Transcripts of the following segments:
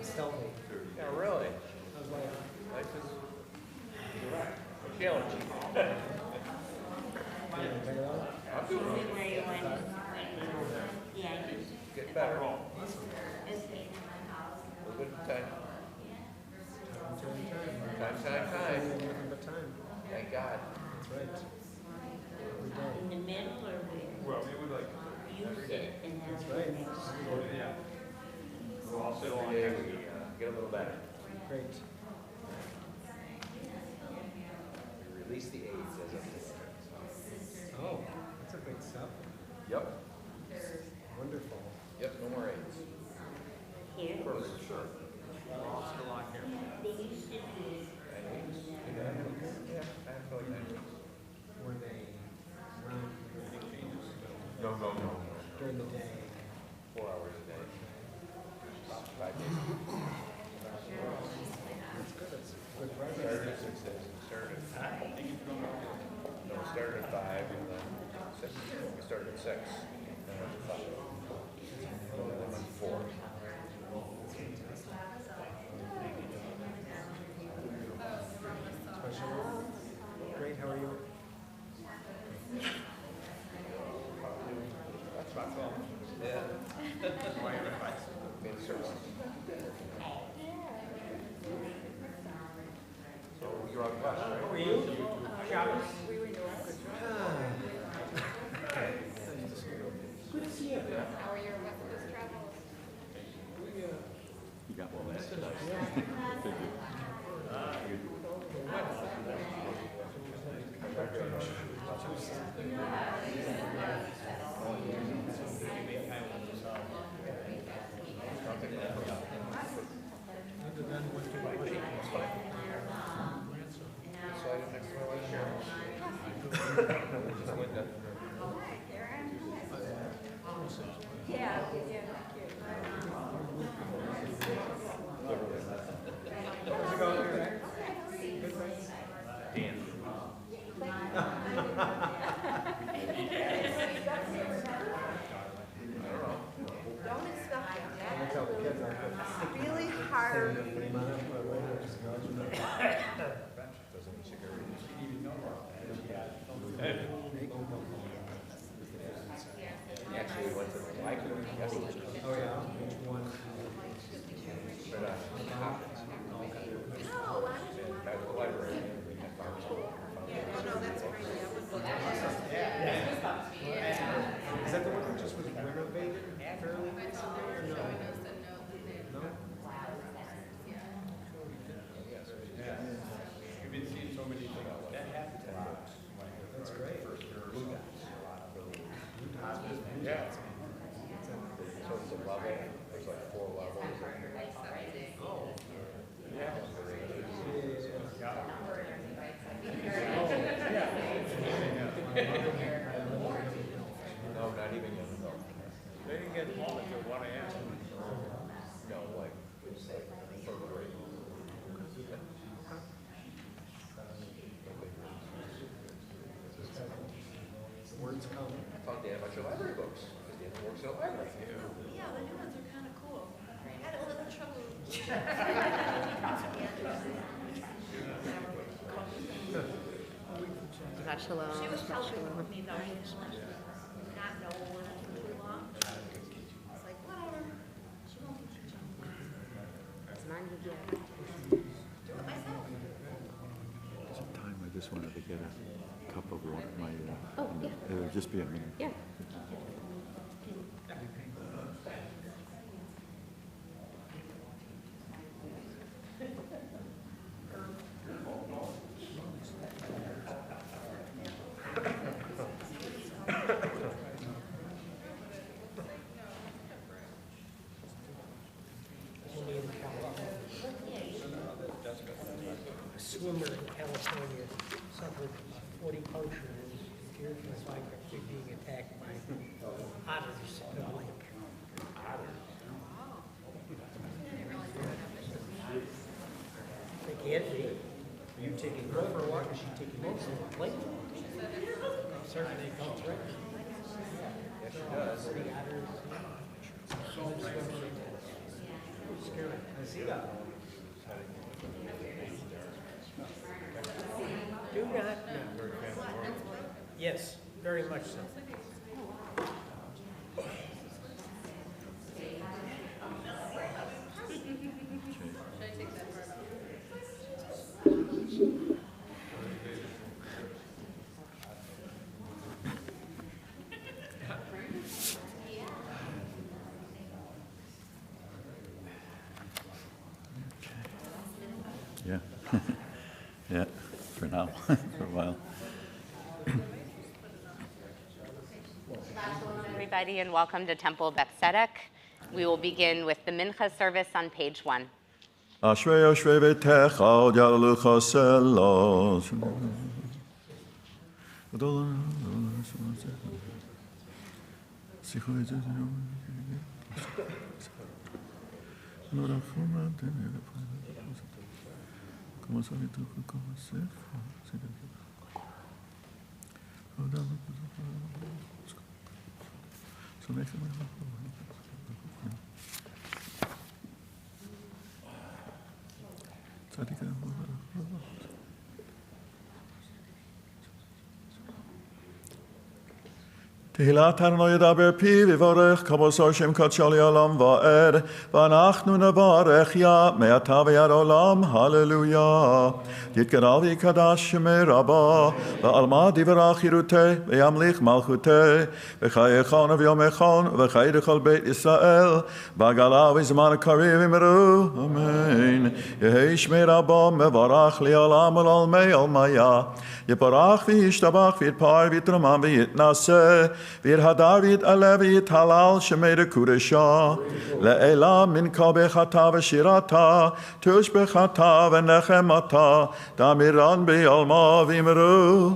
Stealthy. Yeah, really. I was like, Life is challenging. I'm doing it. Get better. A little bit of time. Time. Nothing but time. Thank God. That's right. Every day. In the middle or where? Well, we would like You sit and have That's the right. next. yeah. We'll all sit Every along day next to we you. get a little better. Great. We release the AIDS as of today. Oh, that's a big step. Yep. Wonderful. Yep, no more AIDS. Here, Perfect. Sure. We're all still on here. they used to do, 9 weeks? Yeah, I feel like 9 weeks. Were they run No. during the day? 4 hours a day. About 5 days. That's good. That's good Started progress. at 6 days. Started we started at 5 and then 6. We started at 6. Then went to 5. Then went to 4. Special. Great. How are you? That's not fun. Yeah. Why your advice? Being service. So you're on bus, right? How are you? Shabbos. Good to see you. How are your West Coast travels? You got one last. Other than what you Excited next to my wife Sharon. Just Linda. Yeah, thank you. How's it going? Good, thanks. Dan. Don't expect it, I tell the kids I It's really hard. Doesn't eat cigarettes. He actually went to the library yesterday. Oh, yeah. Which one? But Hopkins. Oh, wow. Back to the library. At farm school. Oh, no, that's great. Yeah, I would look at Is that the one that just was renovated fairly recently or no? No? You've been seeing so many things. That happens a lot. That's great. Yeah. So it's a level. There's like 4 levels. Oh. Yeah. No, not even young adult. They didn't get home until 1 a.m. No, like, it's like 3rd grade. The words come. Talk to Dan about your library books. Because Dan works at a library. Yeah, the new ones are kind of cool. I had a little trouble. Shalom. She was helping me though. She did not know when it was too long. It's like, whatever. She won't teach me. It's mine to get. Do it myself. Time I just wanted to get a cup of water. My, Oh, yeah. it'll just be a minute. Yeah. Only in California. A swimmer in California suffered 40 punctures and feared for his life after being attacked by otters in the lake. They can't be. Are you taking her for a walk? Is she taking you for a lake? Certainly they come through. Do not, no. Yes, very much so. Yeah. Yeah, for now, for a while. Everybody, and welcome to Temple Beth Tzedek. We will begin with the Mincha service on page 1. Ashrei Ashrei V'techa Od Yalucha Selos. תהילת אדוני ידבר פיו ויברך כבוסו שם קדשו לעולם ועד ואנחנו נברך יה מעתה ועד עולם הללויה יתגדל ויקדש שמי רבה ועלמא דברה חירותי וימליך מלכותי וחייכון ויומכון וחיי לכל בית ישראל בגלה וזמן הקריב אמרו אמן יהי שמי רבה מברך לעולם ולעולמי עלמיה יברך וישתבח ויתפאר ויתרומם ויתנשא ויתהדר ויתעלה ויתהלל שמי לקודשה לעילה מן כל ברכתה ושירתה תושבחתה ונחמתה דמירן בעלמא ואמרו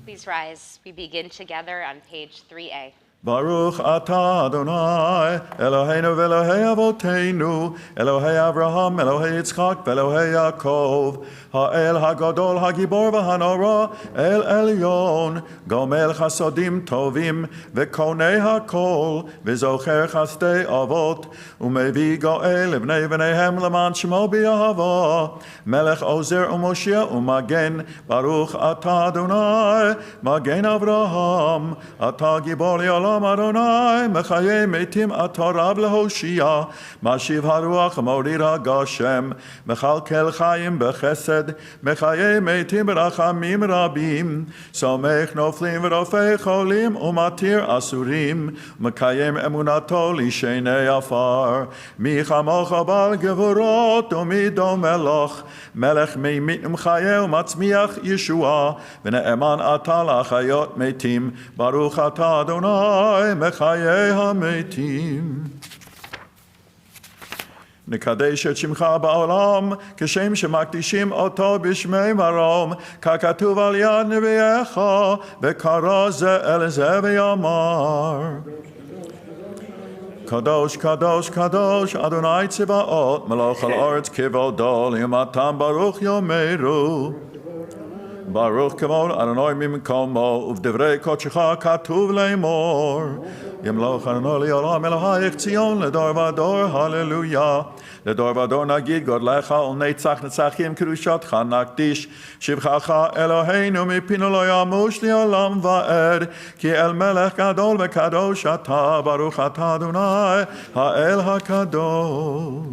Please rise. We begin together on page 3A. ברוך אתה אדוני אלוהינו ואלוהי אבותינו אלוהי אברהם אלוהי יצחק ואלוהי יעקב האל הגדול הגיבור והנורא אל עליון גומל חסדים טובים וקונה הכל וזוכר חסדי אבות ומביא גואל לבני בניהם למען שמו באהבה מלך עוזר ומושיע ומגן ברוך אתה אדוני מגן אברהם אתה גיבור לעולם אדוני מחיי מתים אתה רב להושיע משיב הרוח מוריד הגשם מכלכל חיים בחסד מחיי מתים ברחמים רבים סומך נופלים ורופא חולים ומתיר אסורים מקיים אמונתו לישני עפר מי כמוך בעל גבורות ומי דומה לך מלך ממית ומחיה ומצמיח ישועה ונאמן אתה לחיות מתים ברוך אתה אדוני מחיי המתים נקדש את שמך בעולם כשם שמקדישים אותו בשמי מרום ככתוב על יד נביאך וקרא זה אל זה ויאמר קדוש קדוש קדוש אדוני צבאות מלך על ארץ כבודו ליומתם ברוך יאמרו ברוך כבוד אדוני ממקומו ובדברי קודשך כתוב לאמור ימלוך אדוני לעולם אלוהיך ציון לדור ודור הללויה לדור ודור נגיד גודלך ולנצח נצחים קדושתך נקדיש שבחך אלוהינו מפינו לא ימוש לעולם ועד כי אל מלך גדול וקדוש אתה ברוך אתה אדוני האל הקדוש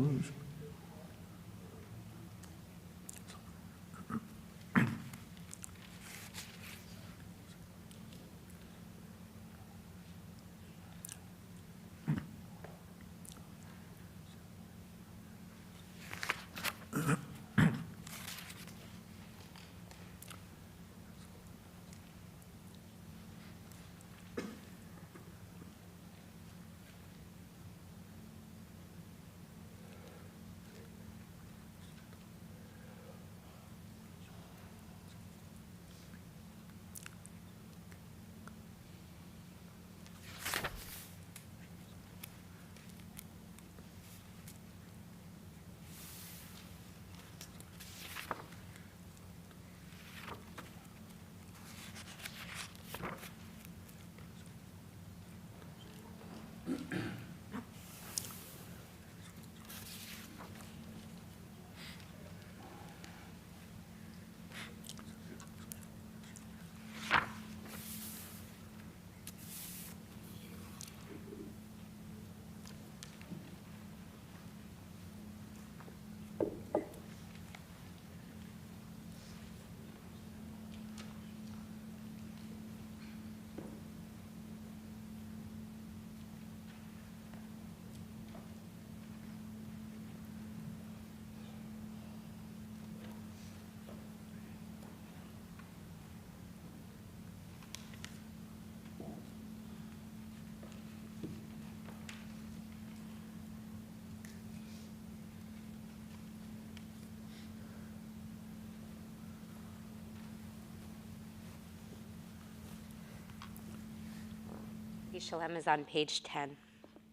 Peace Shalom is on page 10.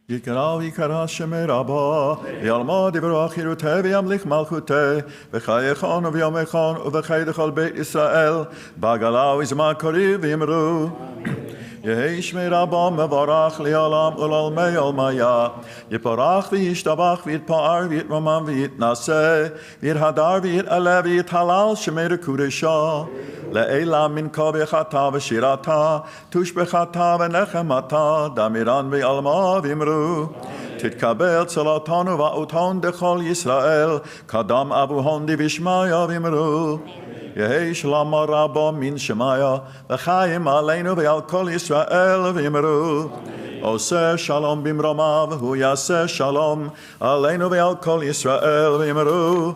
יקרא ויקרא שמי רבו, ילמד יברוח חירותי וימליך מלכותי, וחייכון וביומכון ובחי לכל בית ישראל, בעגלה וזמן קריב ויאמרו. יהי שמי רבו מבורך לעולם ולעולמי עולמיה, יפרח וישתבח ויתפאר ויתרומם ויתנשא, ויתהדר ויתעלה ויתהלל שמי לקודשו, לעילה מן כה בחטא ושירתה, תושבחתה ונחמתה, דמירן בעלמה ואמרו. תתקבל צלותנו ואותון דכל ישראל, קדם אבוהון דבשמיא ואמרו. יהי שלום רבו מן שמיה, וחיים עלינו ועל כל ישראל ואמרו. עושה שלום במרומיו, הוא יעשה שלום עלינו ועל כל ישראל ואמרו.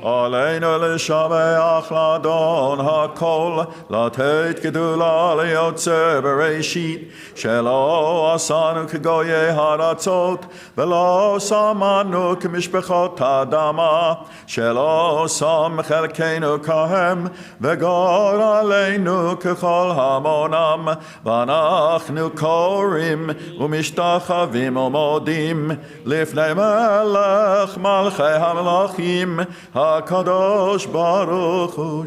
עלינו לשבח לאדון הכל, לתת גדולה ליוצר בראשית, שלא עשנו כגויי הארצות, ולא שמנו כמשפחות האדמה, שלא שם חלקנו כהם, וגור עלינו ככל המונם, ואנחנו קוראים ומשתחווים ומודים לפני מלך מלכי המלכים, הקדוש ברוך הוא.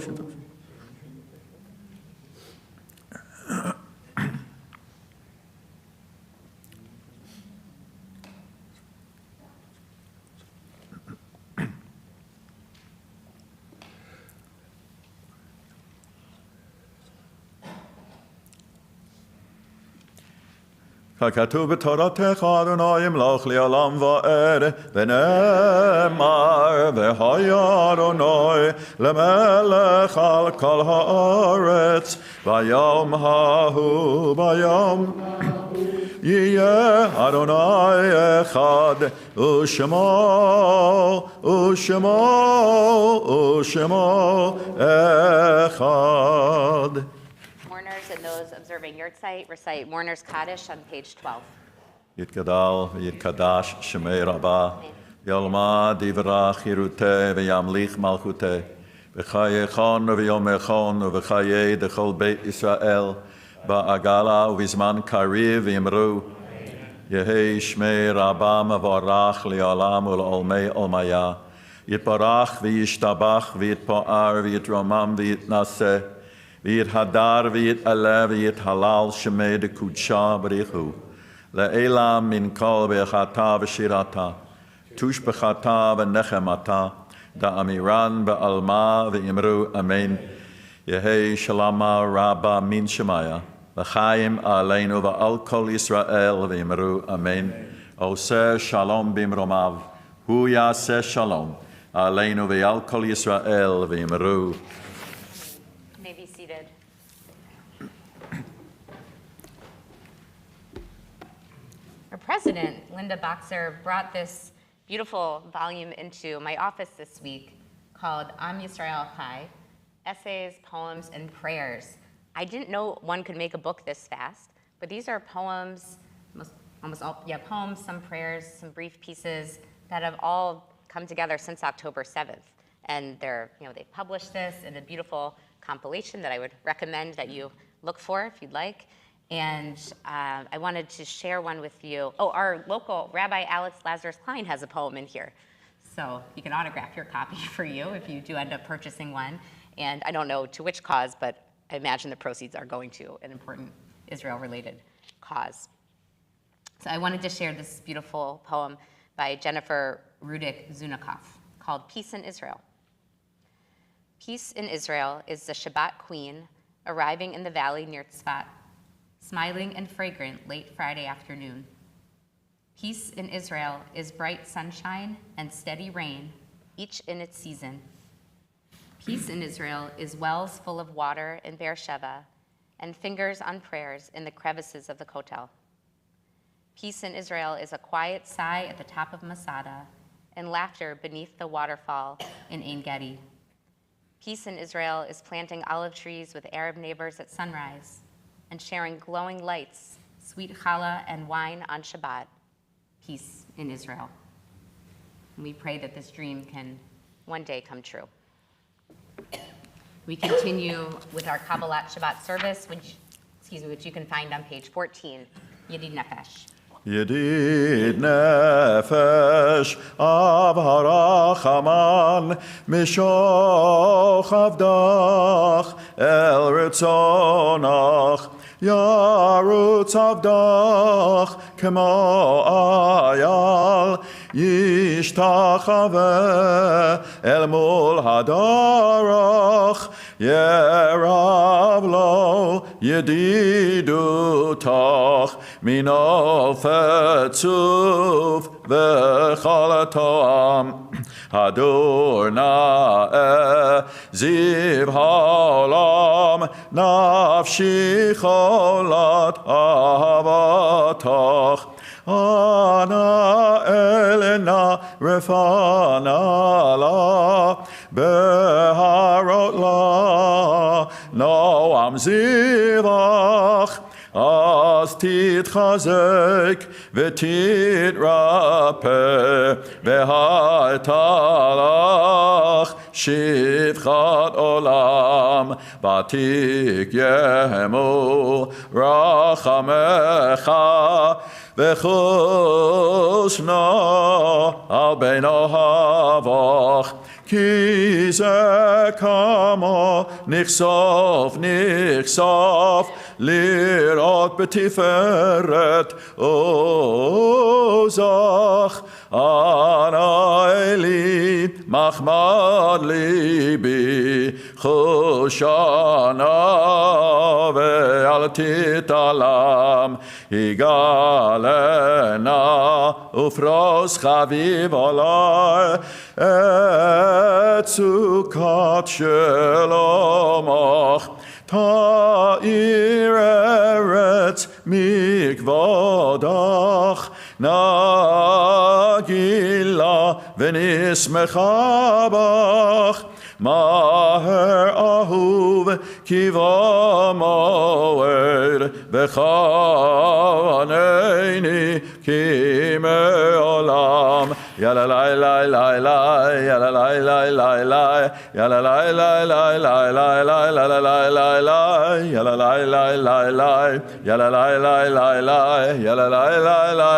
ככתוב בתורתך אדוני ימלוך לעולם ועד, ונאמר והיה אדוני למלך על כל הארץ, ביום ההוא ביום יהיה אדוני אחד, ושמו אחד. Mourners and those observing Yurtzeit recite Mourner's Kaddish on page 12. יתגדל ויתקדש שמי רבה, ילמד יברח חירותי וימליך מלכותי, בחייכון וביומכון ובחיי דכל בית ישראל, בעגלה ובזמן קריב ואמרו. יהי שמי רבה מבורך לעולם ולעולמי עולמיה, יתברך וישתבח ויתפאר ויתרומם ויתנשא, ויתהדר ויתעלה ויתהלל שמי דקודשה בריך הוא. לעילה מן כל ברכתה ושירתה, תושבחתה ונחמתה, דאמירן בעלמה ואמרו אמן. יהי שלמה רבה מן שמיה, וחיים עלינו ועל כל ישראל ואמרו אמן. עושה שלום במרומיו, הוא יעשה שלום עלינו ועל כל ישראל ואמרו. May be seated. Our president, Linda Boxer, brought this beautiful volume into my office this week called Am Yisrael Chai, Essays, Poems, and Prayers. I didn't know one could make a book this fast, but these are poems, almost all, poems, some prayers, some brief pieces that have all come together since October 7th. And they published this in a beautiful compilation that I would recommend that you look for if you'd like. And I wanted to share one with you. Oh, our local Rabbi Alex Lazarus Klein has a poem in here. So you can autograph your copy for you if you do end up purchasing one. And I don't know to which cause, but I imagine the proceeds are going to an important Israel-related cause. So I wanted to share this beautiful poem by Jennifer Rudick-Zunikoff called Peace in Israel. Peace in Israel is the Shabbat queen arriving in the valley near Tzfat, smiling and fragrant late Friday afternoon. Peace in Israel is bright sunshine and steady rain, each in its season. Peace in Israel is wells full of water in Beersheba and fingers on prayers in the crevices of the Kotel. Peace in Israel is a quiet sigh at the top of Masada and laughter beneath the waterfall in Ein Gedi. Peace in Israel is planting olive trees with Arab neighbors at sunrise and sharing glowing lights, sweet challah, and wine on Shabbat. Peace in Israel. And we pray that this dream can one day come true. We continue with our Kabbalat Shabbat service, which you can find on page 14 Yedid Nefesh. ידיד נפש, אב הרחמן, משוך עבדך אל רצונך, ירוץ עבדך כמו אייל, ישתחווה אל מול הדרך, ירב לו ידידותך, מנופת צוף וכל התואם. הדור נאה זיו העולם, נפשי חולת אהבתך. אנא אלנה רפנה לה, בהרות לה נועם זיווך. אז תתחזק ותתרפא, והייתה לך שפחת עולם. ותקיימו רחמך וחוסנה על בן אוהבך, כי זה כמו נחשוף לראות בתפארת עוזך. אנא אלי מחמד ליבי, חושנה ואל תתעלם. יגלנה ופרוס חביב עלי את סוכת שלומך. תאיר ארץ מכבודך, נגילה ונשמחה בך. מהר אהוב כי במועד, וחנני כי מעולם. יאללה לי לי לי לי, יאללה לי לי לי לי, יאללה לי לי לי לי לי לי לי לי לי, יאללה לי לי לי לי, יאללה לי לי לי לי, יאללה לי לי לי לי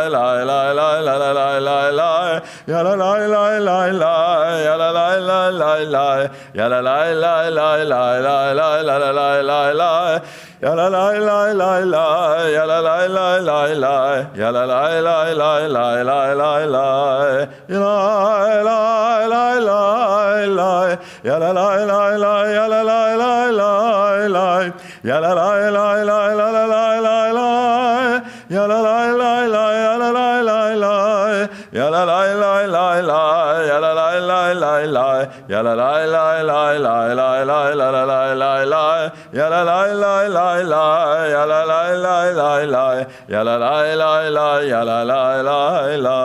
לי לי לי לי, יאללה לי לי לי לי, יאללה לי לי לי לי, yalla la la la la la la la la la la, yalla la la la la, yalla la la la la, yalla la la la la la la la, yalla la la la la, yalla la la la, yalla la la la la, yalla la la la la la la la, yalla la la la, yalla la la la, yalla la la la la, yalla la la la la, yalla la la la la la la la la la la la, yalla la la la la, yalla la la la la, yalla la la la, yalla la la la.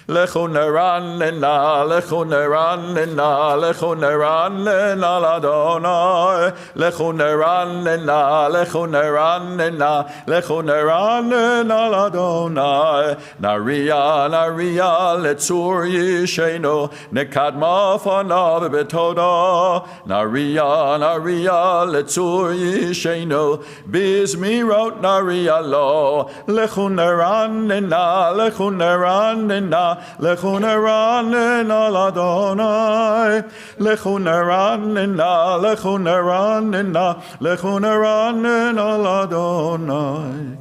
Lechu neranina, lechu neranina, lechu neranina l'Adonai, lechu neranina, lechu neranina, lechu neranina l'Adonai. Naria, naria, letzur yishenu, nekadma fanav betoda. Naria, naria, letzur yishenu, bizmirot naria lo. Lechu neranina, lechu neranina, lechu neranina l'Adonai, lechu neranina, lechu neranina, lechu neranina l'Adonai.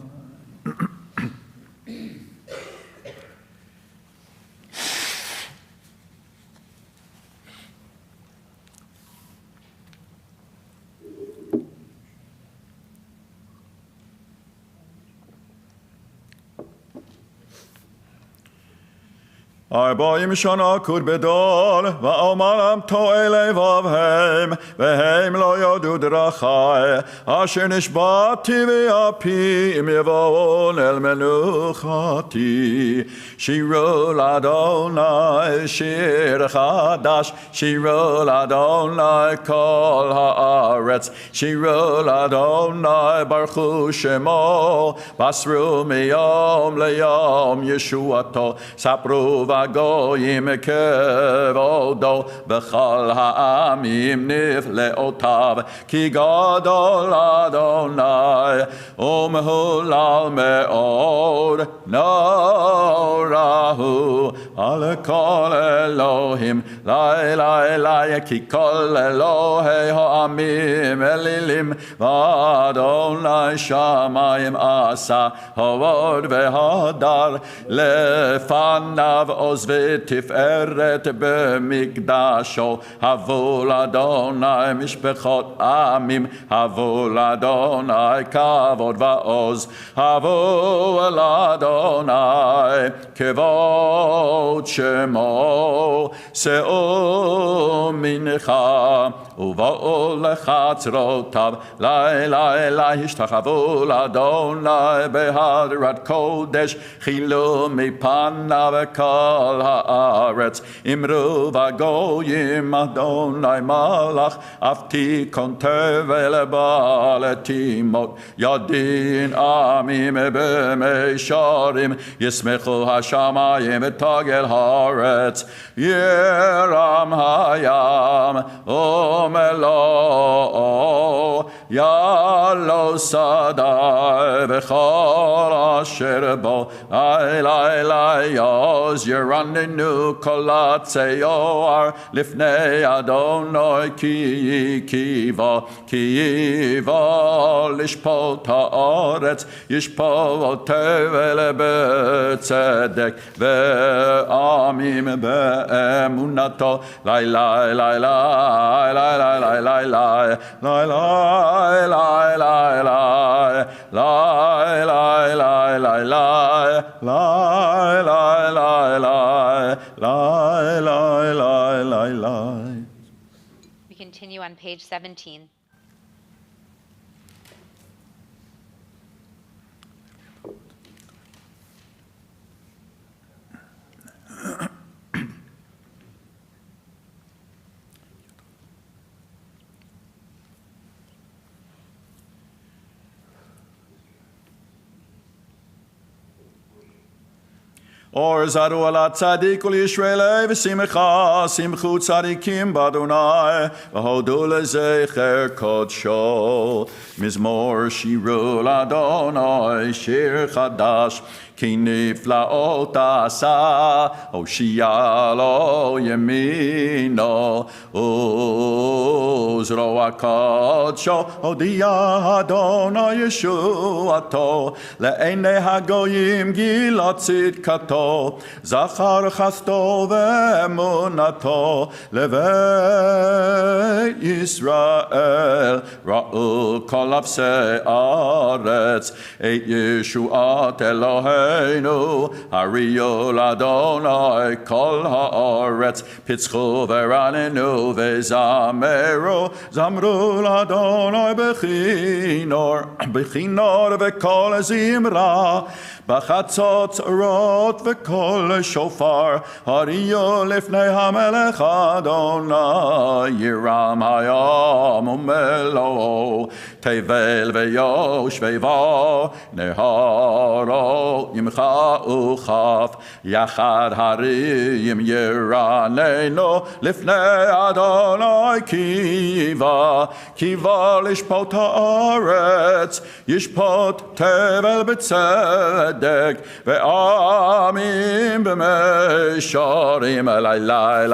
Arbaim shana kur bedol, va'omalam to'e levavhem, vehem lo yodu drachai, asher nishbati v'apim yevon el menuchati. Shiru l'Adonai shir chadash, shiru l'Adonai kol ha'aretz, shiru l'Adonai baruchu shemo, basru miyom leyom yeshuato, sapru הגויים כבודו, בכל העמים נפלאותיו, כי גדול אדוני, ומהולל מאוד, נורא הוא, על כל אלוהים, לי, כי כל אלוהי העמים אלילים, ואדוני שמיים עשה, הוד והדר, לפניו עוז ותפארת במקדשו, הבו לאדוני משפחות עמים, הבו לאדוני כבוד ועוז, הבו לאדוני כבוד שמו, שאו מנחה ובואו לחצרותיו, לילה השתחוו לאדוני בהדרת קודש, חילו מפניו כל הארץ, אמרו בגויים אדוני מלך, אף תיכון תבל בעל תימות, ידין עמים במישורים, ישמחו השמיים ותגל הארץ, ירם הים ומלואו, יעלו שדי וכל אשר בו, לילה יעוז ירננו כל עצי יוער לפני אדוני, כי יבוא לשפוט הארץ, ישפוט תבל בצדק ועמים באמונתו, לילה We continue on page 17. Or zaru ala tzadik ul Yisraelei v'simcha, simchu tzadikim b'Adonai, v'hodu lezecher kodsho. Mizmor shiru l'Adonai, shir chadash, כי נפלאות עשה, הושיע לו ימינו, וזרוע קודשו, הודיע אדוני ישועתו, לעיני הגויים גילה צדקתו, זכר חסדו ואמונתו, לבית ישראל, ראו כל אפסי הארץ, את ישועת אלוהי, הריעו לאדוני כל הארץ, פצחו ורננו וזמרו, זמרו לאדוני בכינור וכל זמרה, בחצות רות וכל שופר, הריעו לפני המלך אדוני, ירם הים ומלואו, תבל ויושבי בו, נהרות ימחה וכף, יחד הרים ירננו לפני אדוני, קיווה לשפוט הארץ, ישפוט תבל בצדק, ועמים במישורים, לילה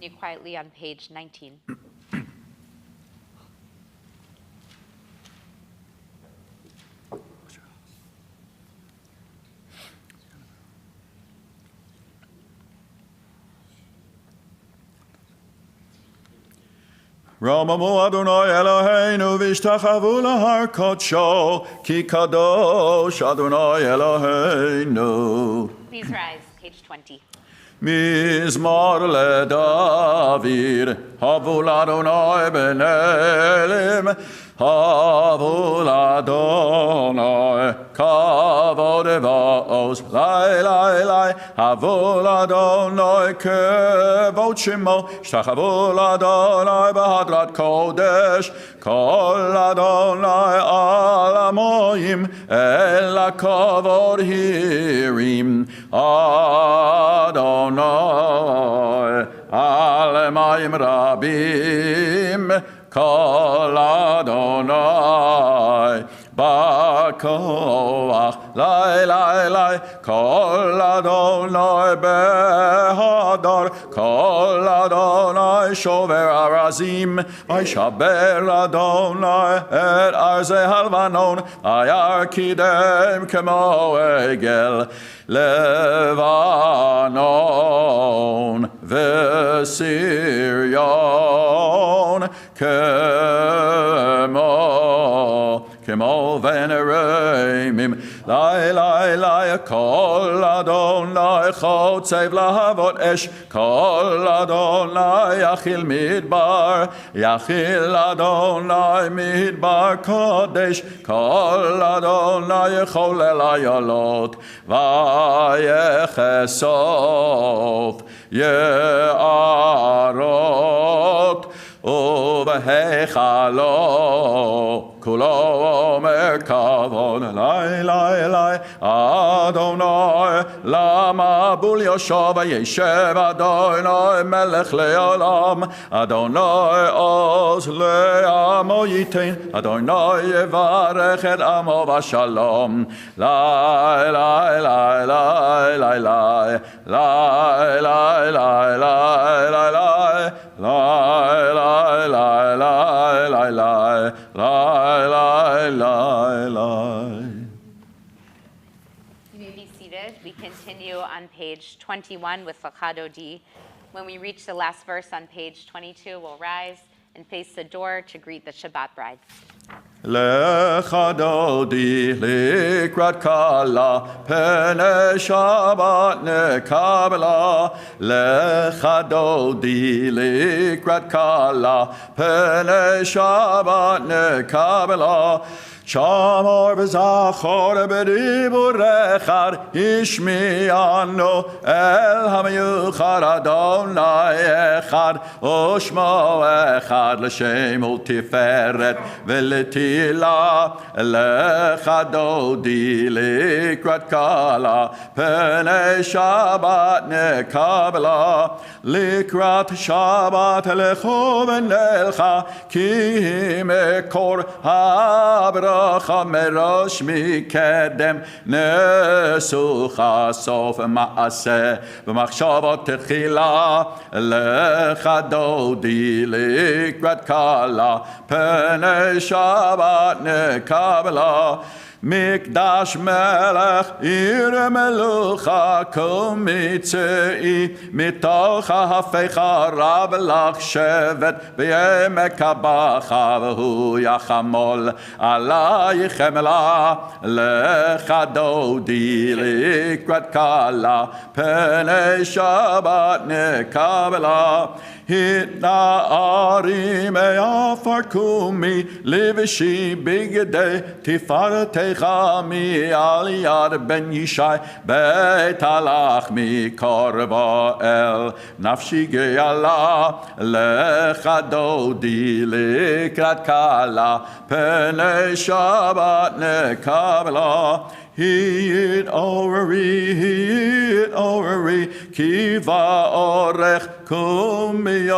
You quietly on page 19. רוממו אדוני אלוהינו והשתחוו להר קודשו, כי קדוש אדוני אלוהינו. Please rise. page 20. מזמור לדוד, הבו לאדוני בנעלים, הבו לאדוני כבוד ועוז, לי לי לי, הבו לאדוני כבוד שמו, השתחוו לאדוני בהדרת קודש, כל אדוני על עמוים, אל הכבוד הרים, אדוני על מים רבים, כל אדוני בכוח, לי לי לי, כל אדוני בהדר, כל אדוני שובר ארזים, וישבר אדוני את ארזי הלבנון, וירקידם כמו עגל לבנון וסיריון כמו ונרמים, לי לי לי, כל אדוני חוצב להבות אש, כל אדוני יכיל מדבר, יכיל אדוני מדבר קודש, כל אדוני יחולל איילות, ויחשוף יערות, ובהיכלו כולו אומר כבוד, לי לי לי, אדוני למבול יושב, וישב אדוני מלך לעולם, אדוני עוז לעמו ייתן, אדוני יברך את עמו בשלום, לי לי לי לי לי לי לי לי לי לי You may be seated. We continue on page 21 with Lachado D. When we reach the last verse on page 22, we'll rise and face the door to greet the Shabbat bride. לך דודי לקראת כלה, פני שבת נקבלה. לך דודי לקראת כלה, פני שבת נקבלה. שמור וזכור בדיבור אחד, השמיענו אל המיוחד, אדוני אחד ושמו אחד, לשם ולתפארת ולתהילה. לך דודי לקראת כלה, פני שבת נקבלה. לקראת שבת לכו ונלכה, כי מקור הברכה מראש מקדם, נסוך סוף מעשה ומחשבות תחילה. לך דודי לקראת כלה, פני שבת נקבלה. מקדש מלך עיר מלוכה, קום מצאי מתוך ההפכה, רב לך שבט בימי הבכה, והוא יחמול עלייך חמלה. לך דודי לקראת כלה, פני שבת נקבלה. התנערי מעפר קומי, לבשי בגדי תפארתך מעל יד בן ישי, בית הלחמי קרבה אל נפשי גאלה. לך דודי לקראת כלה, פני שבת נקבלה. התעוררי, כי באורך קומי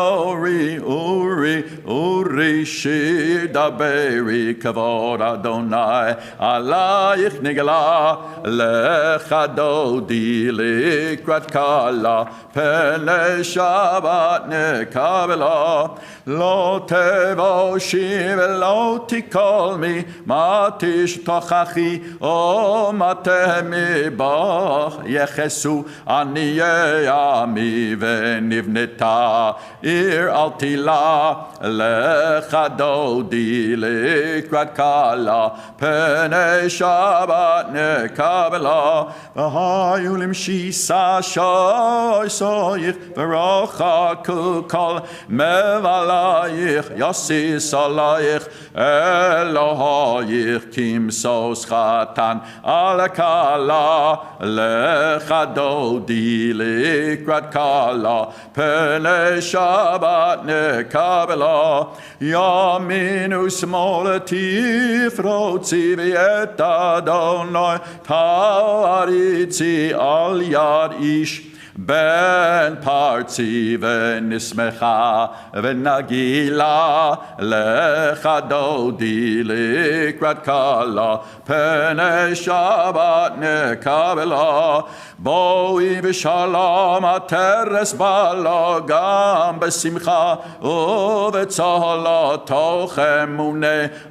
אורי, שדברי כבוד אדוני עלייך נגלה. לך דודי לקראת כלה, פני שבת נקבלה. לא תבושי ולא תקולמי, מה תשתוכחי או מטה מבך. יחסו עניי עמי ונבנה ותאיר אל תילה לך דודי לקראת כלה פני שבת נקבלה והיו למשיסה שוי סויך ורוחקו כל מבלייך יסיס עלייך אלוהייך כמסוס חתן על כלה לך דודי לקראת כלה פני שבת נקבלה ימין ושמאל תפרוצי ואת אדוני תעריצי על יד איש בן פרצי ונשמחה ונגילה לך דודי לקראת כלה פני שבת נקבלה בואי בשלום התרס בלה גם בשמחה ובצהלה תוך אמונה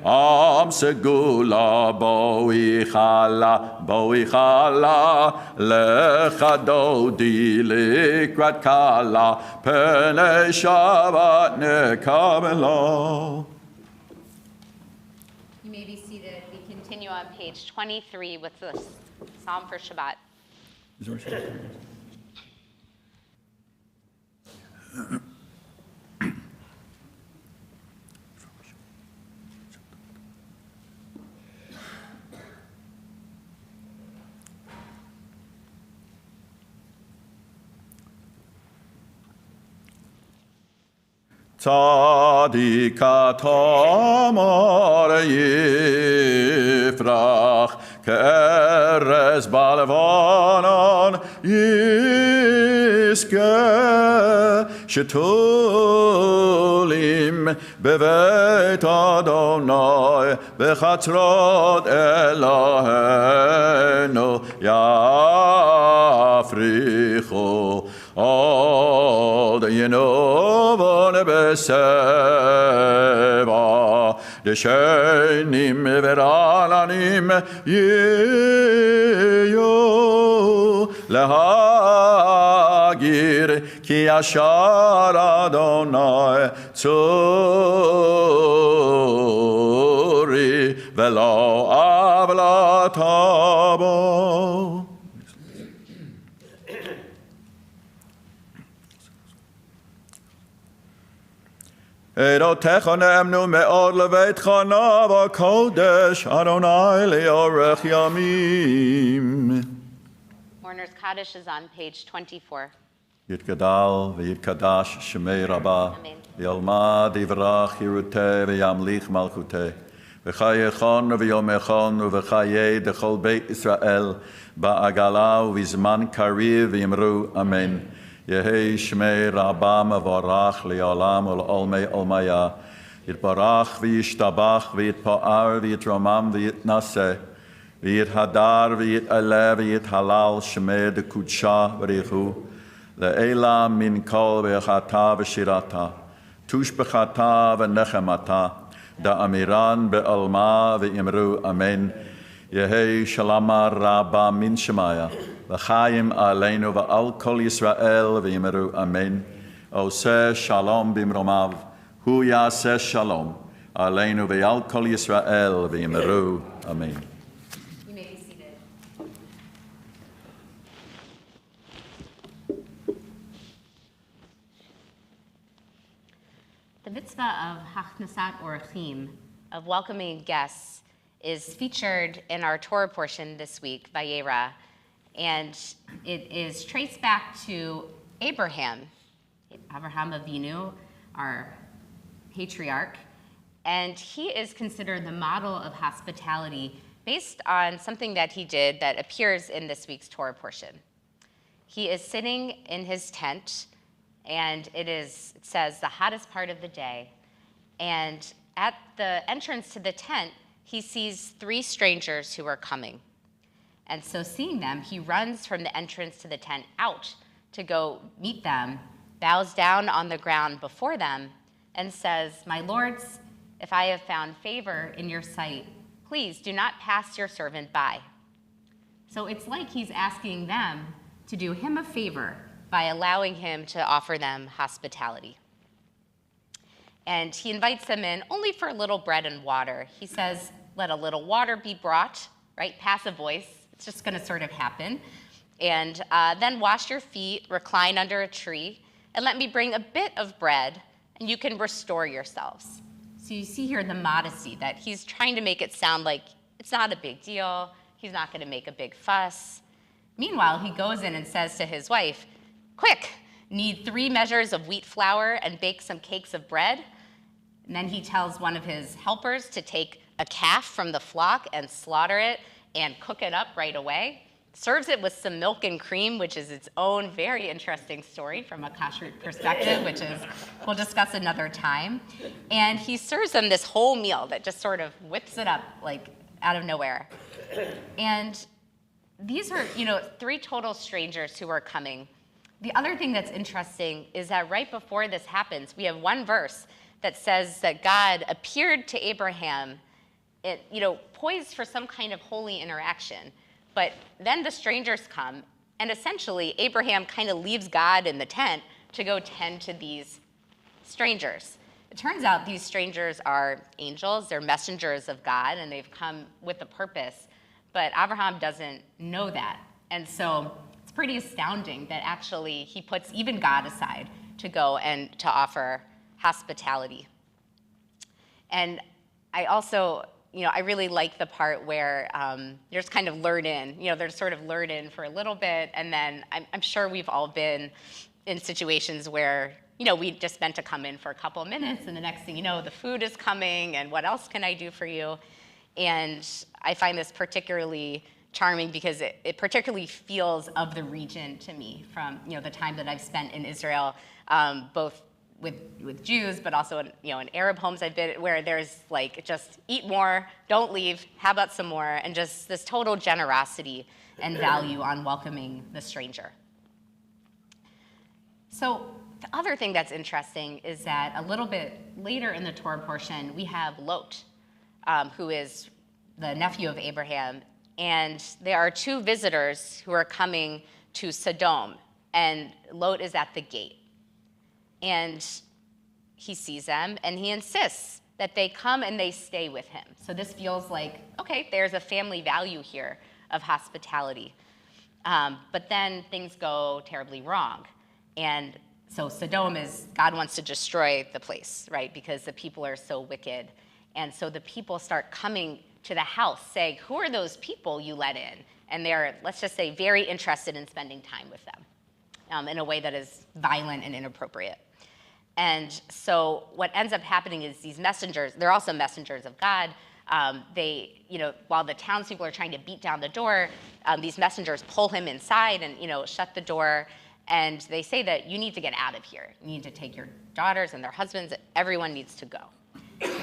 עם סגולה בואי חלה לך דודי לקראת כלה פני שבת נקבלה. You may be seated. We continue on page 23 with the Psalm for Shabbat. צדיק תאמר יפרח כארז בלבנון יזכה שתולים בבית אדוני בחצרות אלוהינו יפריחו עוד ינובון בסבע דשנים ורעננים יהיו להגיר כי ישר אדוני צורי ולא עוולת בו. עדותיך נאמנו מאוד לביתך נא וקודש אדוני לאורך ימים. Mourner's Kaddish is on page 24. יתגדל ויתקדש שמי רבה, אמן. וילמד יברך חירותי וימליך מלכותי, וחייכון ויומכון ובחיי דכל בית ישראל, בעגלה ובזמן קריב ויאמרו אמן. יהי שמי רבה מבורך לעולם ולעולמי עולמיה, יתברך וישתבח ויתפאר ויתרומם ויתנשא, ויתהדר ויתעלה ויתהלל שמי דקודשה בריחו, לעילה מן כל ברכתה ושירתה, תושבחתה ונחמתה, דאמירן בעלמה ואמרו אמן. יהי שלמה רבה מן שמיה, וחיים עלינו ועל כל ישראל ואמרו אמן. עושה שלום במרומיו, הוא יעשה שלום עלינו ועל כל ישראל ואמרו אמן. You may be seated. The mitzvah of Hachnasat Orachim, of welcoming guests, is featured in our Torah portion this week, Vayera, and it is traced back to Abraham Avinu, our patriarch, and he is considered the model of hospitality based on something that he did that appears in this week's Torah portion. He is sitting in his tent, and it says the hottest part of the day, and at the entrance to the tent, he sees 3 strangers who are coming. And so seeing them, he runs from the entrance to the tent out to go meet them, bows down on the ground before them, and says, "My lords, if I have found favor in your sight, please do not pass your servant by." So it's like he's asking them to do him a favor by allowing him to offer them hospitality. And he invites them in only for a little bread and water. He says, let a little water be brought, right? Passive voice. It's just going to sort of happen. And then wash your feet, recline under a tree, and let me bring a bit of bread, and you can restore yourselves. So you see here the modesty, that he's trying to make it sound like it's not a big deal. He's not going to make a big fuss. Meanwhile, he goes in and says to his wife, quick, knead 3 measures of wheat flour and bake some cakes of bread. And then he tells one of his helpers to take a calf from the flock and slaughter it and cook it up right away. Serves it with some milk and cream, which is its own very interesting story from a kashrut perspective, which is we'll discuss another time. And he serves them this whole meal that just sort of whips it up like out of nowhere. And these are, 3 total strangers who are coming. The other thing that's interesting is that right before this happens, we have one verse that says that God appeared to Abraham, poised for some kind of holy interaction. But then the strangers come, and essentially Abraham kind of leaves God in the tent to go tend to these strangers. It turns out these strangers are angels, they're messengers of God, and they've come with a purpose. But Abraham doesn't know that. And so it's pretty astounding that actually he puts even God aside to go and to offer hospitality. And I also, I really like the part where you're just kind of lured in. They're sort of lured in for a little bit, and then I'm sure we've all been in situations where, we just meant to come in for a couple of minutes, and the next thing you know, the food is coming, and what else can I do for you? And I find this particularly charming because it particularly feels of the region to me from, the time that I've spent in Israel, both with Jews, but also in Arab homes I've been, where there's like just eat more, don't leave, how about some more, and just this total generosity and value on welcoming the stranger. So the other thing that's interesting is that a little bit later in the Torah portion, we have Lot, who is the nephew of Abraham, and there are 2 visitors who are coming to Sodom, and Lot is at the gate. And he sees them, and he insists that they come and they stay with him. So this feels like, okay, there's a family value here of hospitality. But then things go terribly wrong. And so Sodom God wants to destroy the place, right? Because the people are so wicked. And so the people start coming to the house saying, who are those people you let in? And they're, let's just say, very interested in spending time with them in a way that is violent and inappropriate. And so what ends up happening is these messengers, they're also messengers of God. While the townspeople are trying to beat down the door, these messengers pull him inside and, shut the door. And they say that you need to get out of here. You need to take your daughters and their husbands. Everyone needs to go.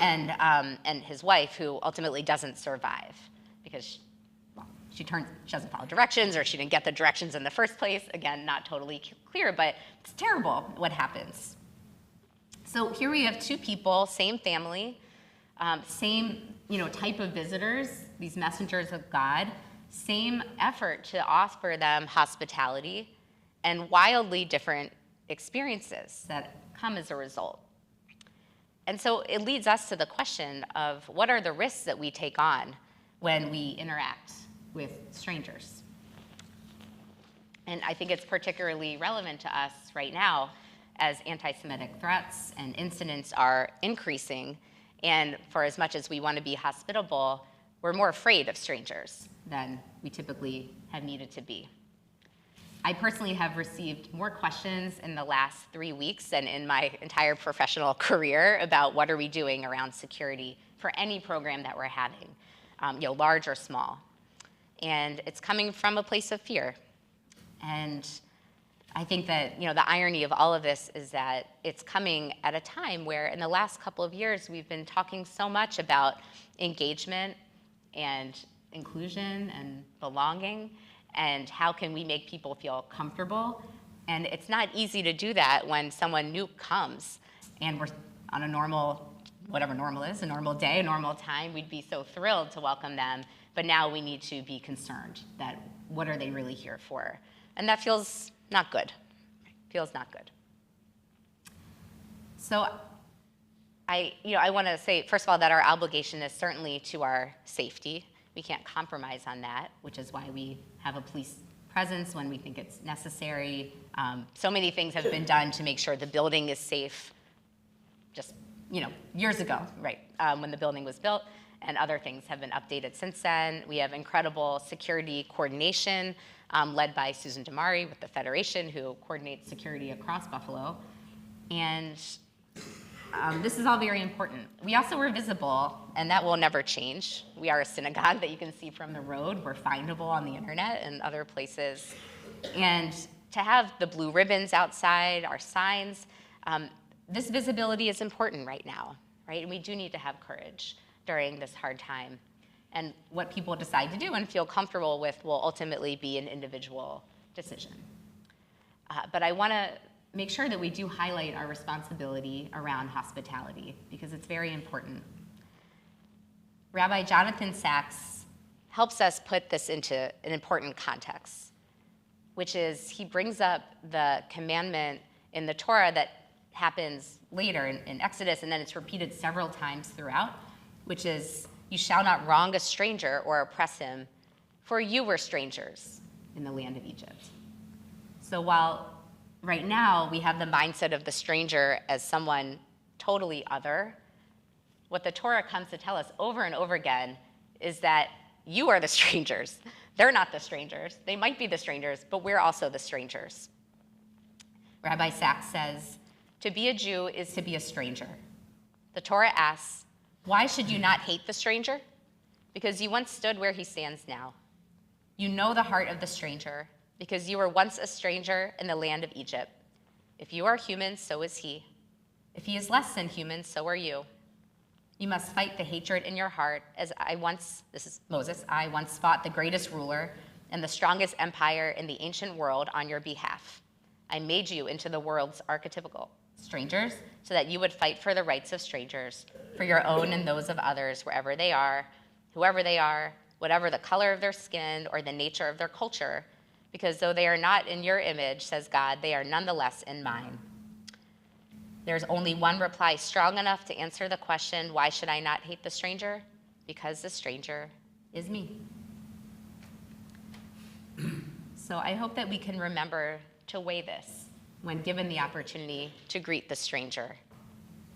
And his wife, who ultimately doesn't survive because she doesn't follow directions, or she didn't get the directions in the first place. Again, not totally clear, but it's terrible what happens. So here we have 2 people, same family, same type of visitors, these messengers of God, same effort to offer them hospitality, and wildly different experiences that come as a result. And so it leads us to the question of what are the risks that we take on when we interact with strangers? And I think it's particularly relevant to us right now as anti-Semitic threats and incidents are increasing. And for as much as we want to be hospitable, we're more afraid of strangers than we typically have needed to be. I personally have received more questions in the last 3 weeks than in my entire professional career about what are we doing around security for any program that we're having, large or small. And it's coming from a place of fear. And I think that, the irony of all of this is that it's coming at a time where in the last couple of years, we've been talking so much about engagement and inclusion and belonging, and how can we make people feel comfortable. And it's not easy to do that when someone new comes and we're on a normal, whatever normal is, a normal day, a normal time, we'd be so thrilled to welcome them. But now we need to be concerned that what are they really here for? And that feels not good. Feels not good. So I want to say, first of all, that our obligation is certainly to our safety. We can't compromise on that, which is why we have a police presence when we think it's necessary. So many things have been done to make sure the building is safe just, years ago, right, when the building was built, and other things have been updated since then. We have incredible security coordination led by Susan Damari with the Federation, who coordinates security across Buffalo. And this is all very important. We also were visible, and that will never change. We are a synagogue that you can see from the road. We're findable on the internet and other places. And to have the blue ribbons outside, our signs, this visibility is important right now, right? And we do need to have courage during this hard time. And what people decide to do and feel comfortable with will ultimately be an individual decision. But I want to make sure that we do highlight our responsibility around hospitality, because it's very important. Rabbi Jonathan Sachs helps us put this into an important context, which is he brings up the commandment in the Torah that happens later in Exodus, and then it's repeated several times throughout, which is, you shall not wrong a stranger or oppress him, for you were strangers in the land of Egypt. So while right now we have the mindset of the stranger as someone totally other, what the Torah comes to tell us over and over again is that you are the strangers. They're not the strangers. They might be the strangers, but we're also the strangers. Rabbi Sachs says, to be a Jew is to be a stranger. The Torah asks, why should you not hate the stranger? Because you once stood where he stands now. You know the heart of the stranger, because you were once a stranger in the land of Egypt. If you are human, so is he. If he is less than human, so are you. You must fight the hatred in your heart, as this is Moses, I once fought the greatest ruler and the strongest empire in the ancient world on your behalf. I made you into the world's archetypical strangers so that you would fight for the rights of strangers, for your own and those of others, wherever they are, whoever they are, whatever the color of their skin or the nature of their culture, because though they are not in your image, says God, they are nonetheless in mine. There's only one reply strong enough to answer the question, why should I not hate the stranger? Because the stranger is me. So I hope that we can remember to weigh this when given the opportunity to greet the stranger.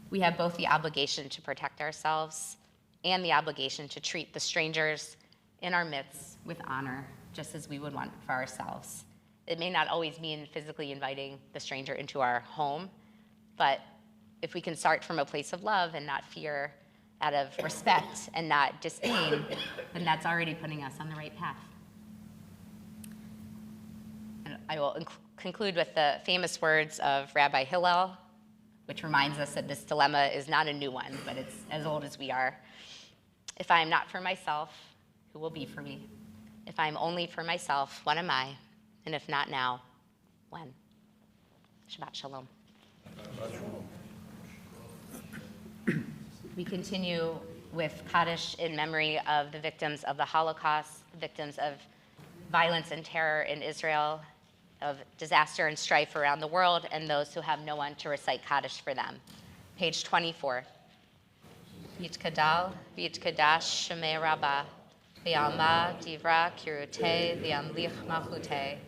We have both the obligation to protect ourselves and the obligation to treat the strangers in our midst with honor, just as we would want for ourselves. It may not always mean physically inviting the stranger into our home, but if we can start from a place of love and not fear, out of respect and not disdain, then that's already putting us on the right path. And I will conclude with the famous words of Rabbi Hillel, which reminds us that this dilemma is not a new one, but it's as old as we are. If I am not for myself, who will be for me? If I am only for myself, what am I? And if not now, when? Shabbat Shalom. We continue with Kaddish in memory of the victims of the Holocaust, victims of violence and terror in Israel, of disaster and strife around the world, and those who have no one to recite Kaddish for them. Page 24. Yitkadal, Yitkadash, Shemei Rabbah, V'yalma, Divra, Kirute, V'yamlich Malchute,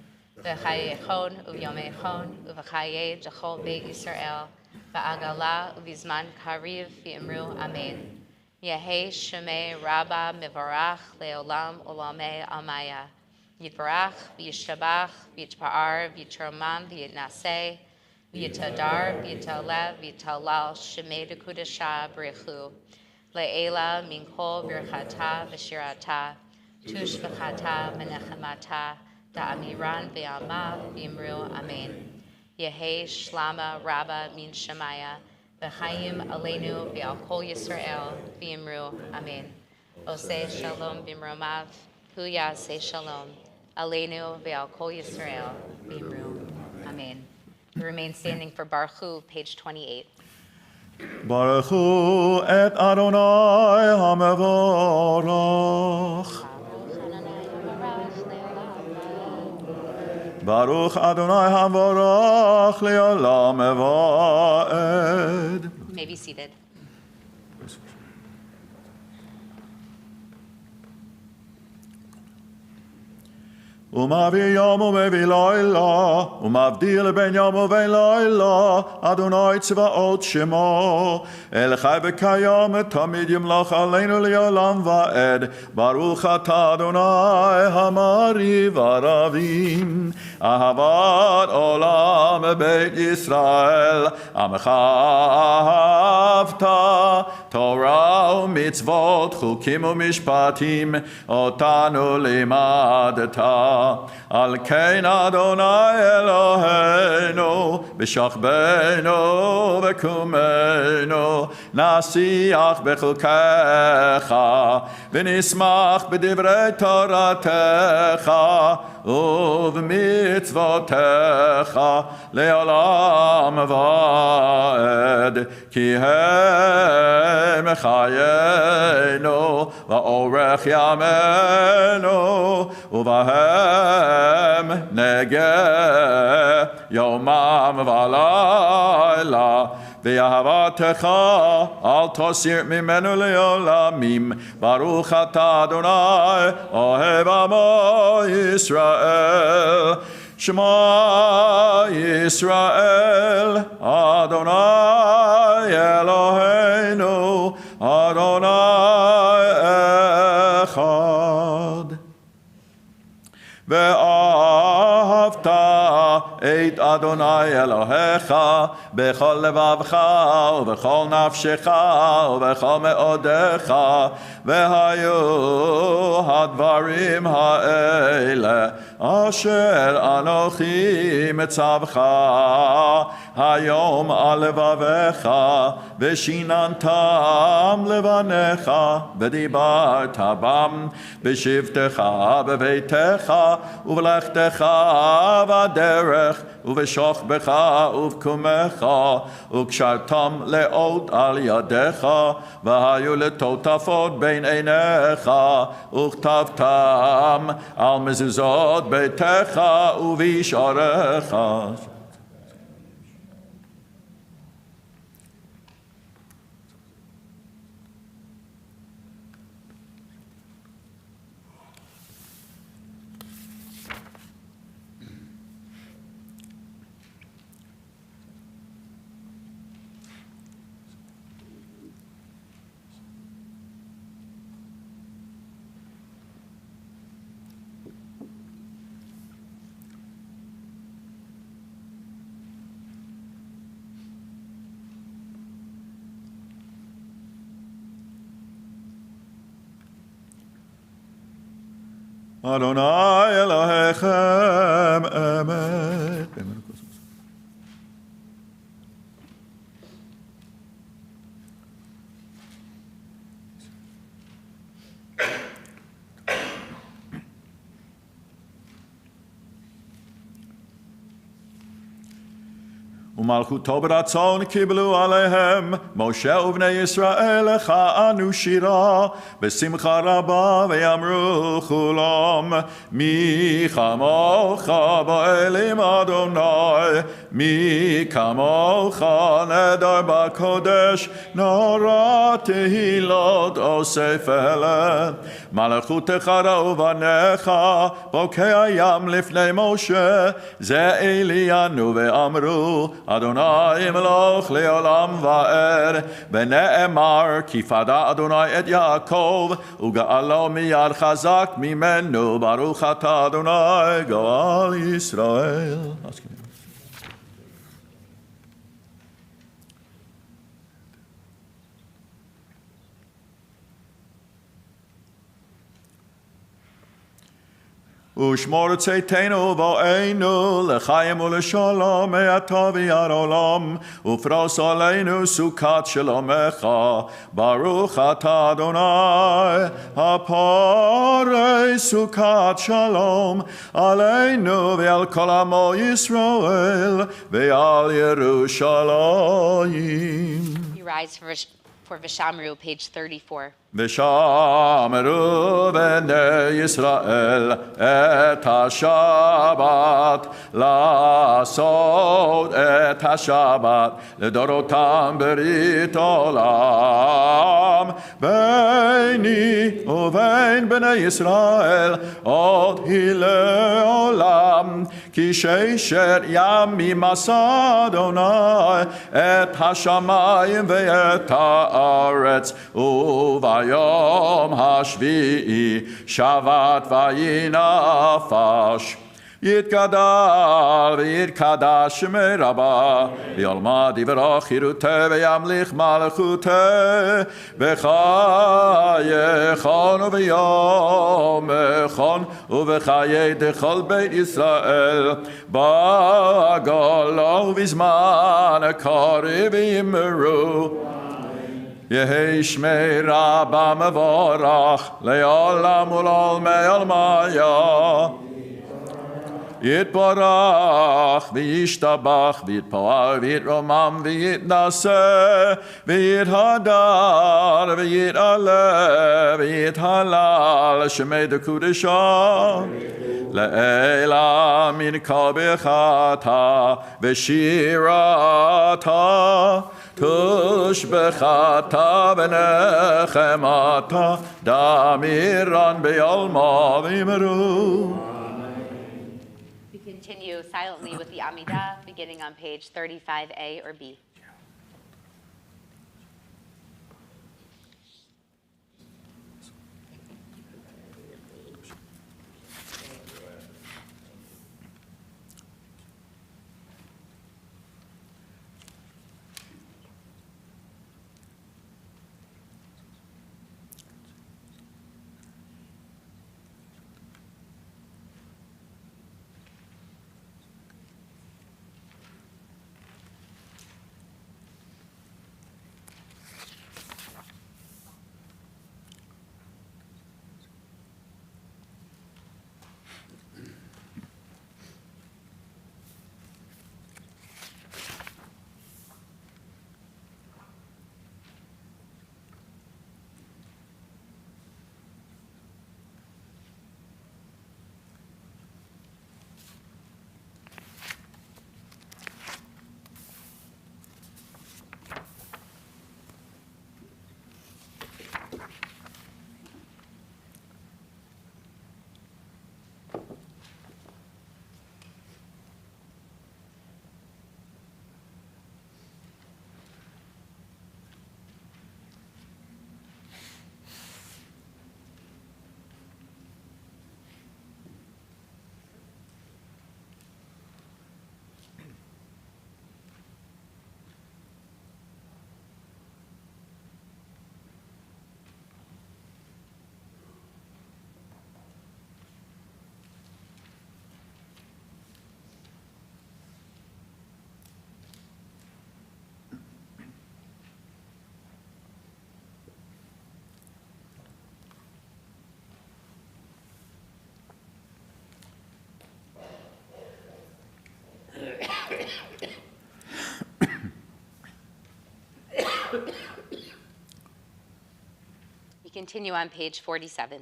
V'chayechon, Uvyomechon, Uv'chaye, Jechol Beit Yisrael, V'agala, Uvizman Kariv, V'imru, Amen. Yehei Shemei Rabbah, Mivarach, Leolam, Olamei, Amaya. Yitbarach, V'yishabach, V'yitpa'ar, V'yitromam, V'yitnaseh, V'yitadar, V'yitaleh, V'yitalal, Shemei Dekudasha, B'rechu, Le'ela, Minkol, V'rchata, V'shirata, Tush V'chata, Menechemata, Da'amiran, V'yama, V'yimru, Amen. Yehei Shlama, Rabba, Min Shemaya, V'chaim Aleinu, V'al Kol Yisrael, V'yimru, Amen. Oseh Shalom, B'imromav, Hu Yaseh Shalom. Aleinu ve'al kol Yisrael v'imru. Amen. We remain standing for Baruch Hu, page 28. Baruch Hu et Adonai HaMevorach. ברוך אדוני המבורך לעולם ועד. You may be seated. ומעביר יום ומביא לילה, ומבדיל בין יום ובין לילה, אדוני צבאות שמו. אל חי וקיים תמיד ימלוך עלינו לעולם ועד. ברוך אתה אדוני המריב ערבים. אהבת עולם בית ישראל, עמך אהבת. תורה ומצוות, חוקים ומשפטים, אותנו לימדת. על כן אדוני אלוהינו, בשכבנו וקומנו, נשיח בחוקיך, ונשמח בדברי תורתך, ובמצוותיך לעולם ועד, כי הם חיינו ואורך ימינו, ובהם נגה יומם ולילה. ואהבתך אל תסיר ממנו לעולמים. ברוך אתה אדוני אוהב עמו ישראל. שמע ישראל אדוני אלוהינו אדוני אחד. ואהבת את אדוני אלוהיך בכל לבבך ובכל נפשך ובכל מאודיך. והיו הדברים האלה אשר אנוכי מצווך היום על לבביך, ושיננתם לבניך, ודיברת בם בשבתך בביתך ובלכתך בדרך ובשוכבך ובקומך, וקשרתם לאות על ידיך, והיו לטוטפות בין עיניך, וכתבתם על מזוזות ביתך ובשעריך. אדוני אלוהיכם אמת. ומלכותו ברצון קיבלו עליהם משה ובני ישראל לך אנו שירה בשמחה רבה, ויאמרו כולם מי כמוך באלים אדוני, מי כמוך נדר בקודש, נורא תהילות אוסף אלה. מלכותך ראו בניך בוקע ים לפני משה, זה אלינו ואמרו אדוני מלוך לעולם ועד. ונאמר כי פדה אדוני את יעקב וגאלו מיד חזק ממנו. ברוך אתה אדוני גואל ישראל. ושמור צאתנו ובואנו לחיים ולשלום מעתה ועד עולם, ופרוס עלינו סוכת שלומך. ברוך אתה אדוני הפורש סוכת שלום עלינו ועל כל עמו ישראל ועל ירושלים. You rise for Vishamru, page 34. ושמרו בני ישראל את השבת, לעשות את השבת לדורותם ברית עולם. ביני ובין בני ישראל עוד היא לעולם, כי ששת ימים עשה אדוני את השמיים ואת הארץ, וביום השביעי שבת וינפש. יתגדל ויתקדש מרבה, וילמד דברו חירותי וימליך מלכותי, בחייכון וביומכון ובחיי דכל בית ישראל, בגולה ובזמן הקריב יאמרו. יהי שמי רבה מבורך לעולם ולעולמי עולמיה. יתברך וישתבח ויתפאר ויתרומם ויתנשא ויתהדר ויתעלה ויתהלל שמי דקודשא לעילא מן כל ברכתה ושירתה תושבחתה ונחמתה דמירן בעלמא ויאמרו. Continue silently with the Amidah, beginning on page 35A or B. We continue on page 47.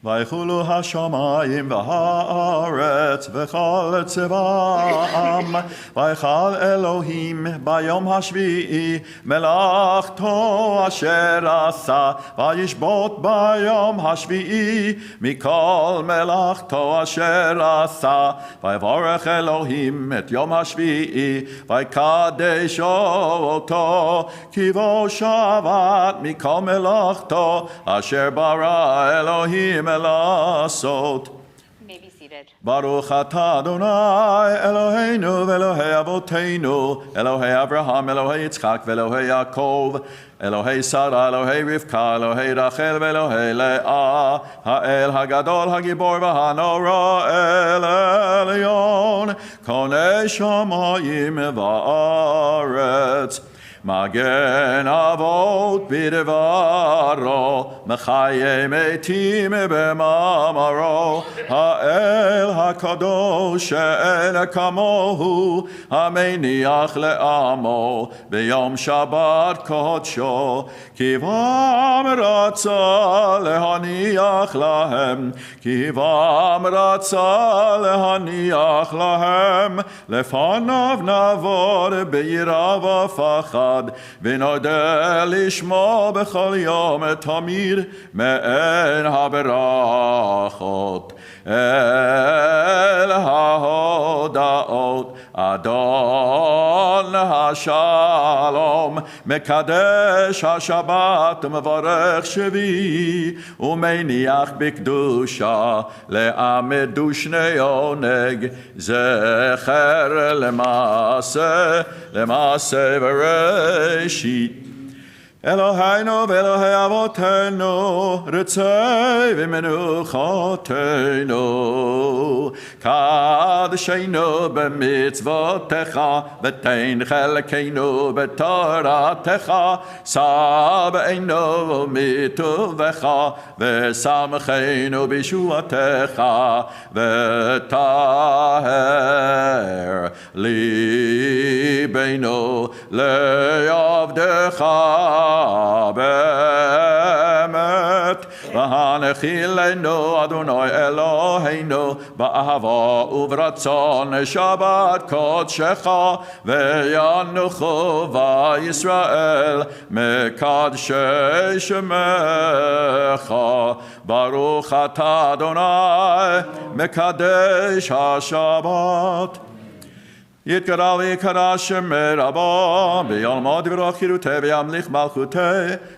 ויחולו השמיים והארץ וכל צבאם, ויכל אלוהים ביום השביעי מלאכתו אשר עשה, וישבות ביום השביעי מכל מלאכתו אשר עשה, ויברך אלוהים את יום השביעי ויקדש אותו, כי בו שבת מכל מלאכתו אשר ברא אלוהים לעשות. You may be seated. ברוך אתה אדוני אלוהינו ואלוהי אבותינו, אלוהי אברהם, אלוהי יצחק ואלוהי יעקב, אלוהי שרה, אלוהי רבקה, אלוהי רחל ואלוהי לאה, האל הגדול, הגיבור והנורא, אל עליון, קונה שמיים וארץ. מגן אבות בדברו, מחיי מתים במאמרו, האל הקדוש שאין כמוהו, המניח לעמו ביום שבת קודשו, כי בם רצה להניח להם, כי בם רצה להניח להם, לפניו נעבור ביראה ופחד, ונודה לשמו בכל יום תמיר מעין הברכות. אל ההודעות אדון השלום, מקדש השבת ומברך שביעי, ומניח בקדושה לעמדו שני עונג, זכר למעשה וראשית. אלוהינו ואלוהי אבותינו, רצי ומנוחותינו, קדשנו במצוותיך, ותן חלקנו בתורתך, שבענו מטובך, ושמחנו בישועתך, וטהר ליבנו לעבדך באמת, והנחילנו אדוני אלוהינו באהבה וברצון שבת קודשך, וינוחו בישראל מקדשי שמך. ברוך אתה אדוני מקדש השבת. יתגדל ויקדש שמי רבו, ביעלמו דברו חירותי וימליך מלכותי,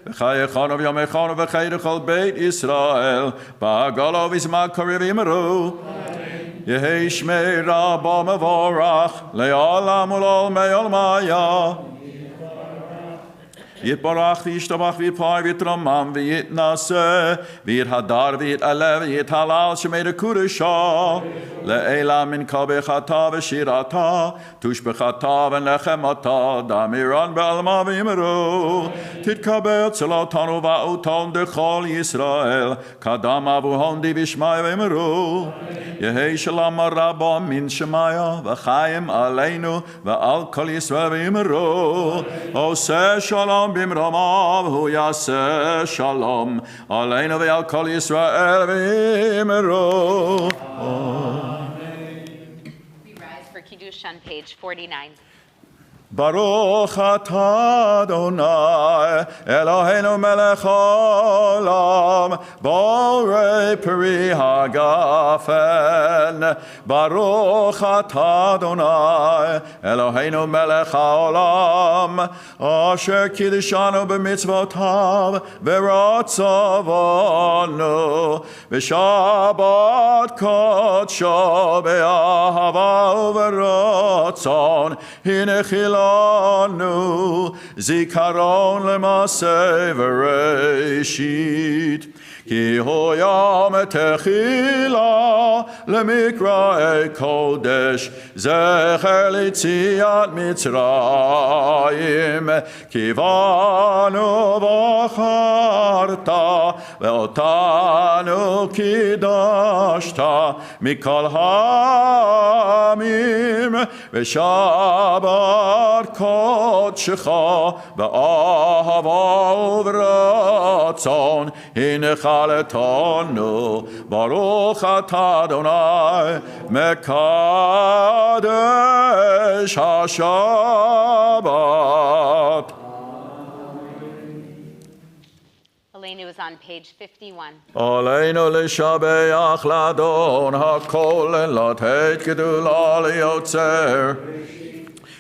וחייכנו ויומכנו וחיי לכל בית ישראל, בגלו בזמן קריב ויאמרו, יהי שמי רבו מבורך, לעולם ולעולמי עולמיה. יתברך וישתבח ויתפאר ויתרומם ויתנשא ויתהדר ויתעלה ויתהלל שמי לקודשו, לעילה מנקבחתה ושירתה, תושבחתה ונחמתה, דמירן בעלמה ואמרו, תתקבל צלותנו ואותן דכל ישראל, קדם אבוהון דבשמי ואמרו, יהי שלום רבו מן שמיה וחיים עלינו ועל כל ישראל ואמרו, עושה שלום במרומיו הוא יעשה שלום עלינו ועל כל ישראל ואמרו. We rise for Kiddush on page 49. ברוך אתה אדוני אלוהינו מלך העולם, בורא פרי הגפן. ברוך אתה אדוני אלוהינו מלך העולם, אשר קידשנו במצוותיו ורצה בנו בשבת קודשו באהבה וברצון, הנחיל לנו זיכרון למעשה וראשית, כי הוא יום תחילה למקראי קודש, זכר ליציאת מצרים, כי בנו בחרת ואותנו קידשת מכל העמים, ושבת קודשך באהבה וברצון הנחלתנו. ברוך אתה אדוני מקדש השבת. Elenu is on page 51. עלינו לשבח לאדון הכל, לתת גדולה ליוצר,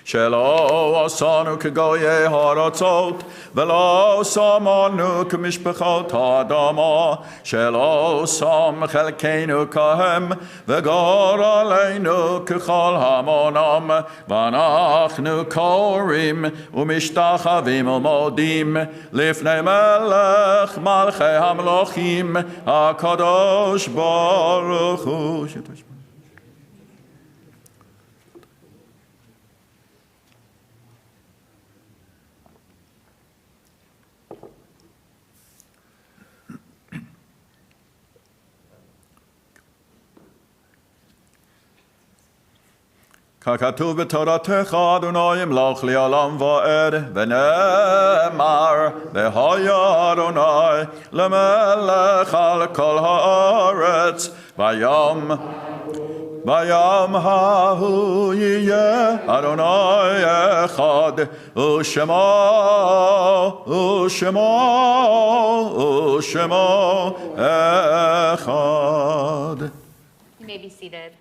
שלא עשנו כגויי הארצות, ולא שמנו כמשפחות האדמה, שלא שם חלקנו כהם, וגורלנו ככל המונם, ואנחנו קוראים ומשתחווים ומודים לפני מלך מלכי המלוכים, הקדוש ברוך הוא. ככתוב בתורתך, אדוני ימלוך לעולם ועד, ונאמר, והיה אדוני למלך על כל הארץ, ביום ההוא יהיה אדוני אחד, ושמו אחד. You may be seated.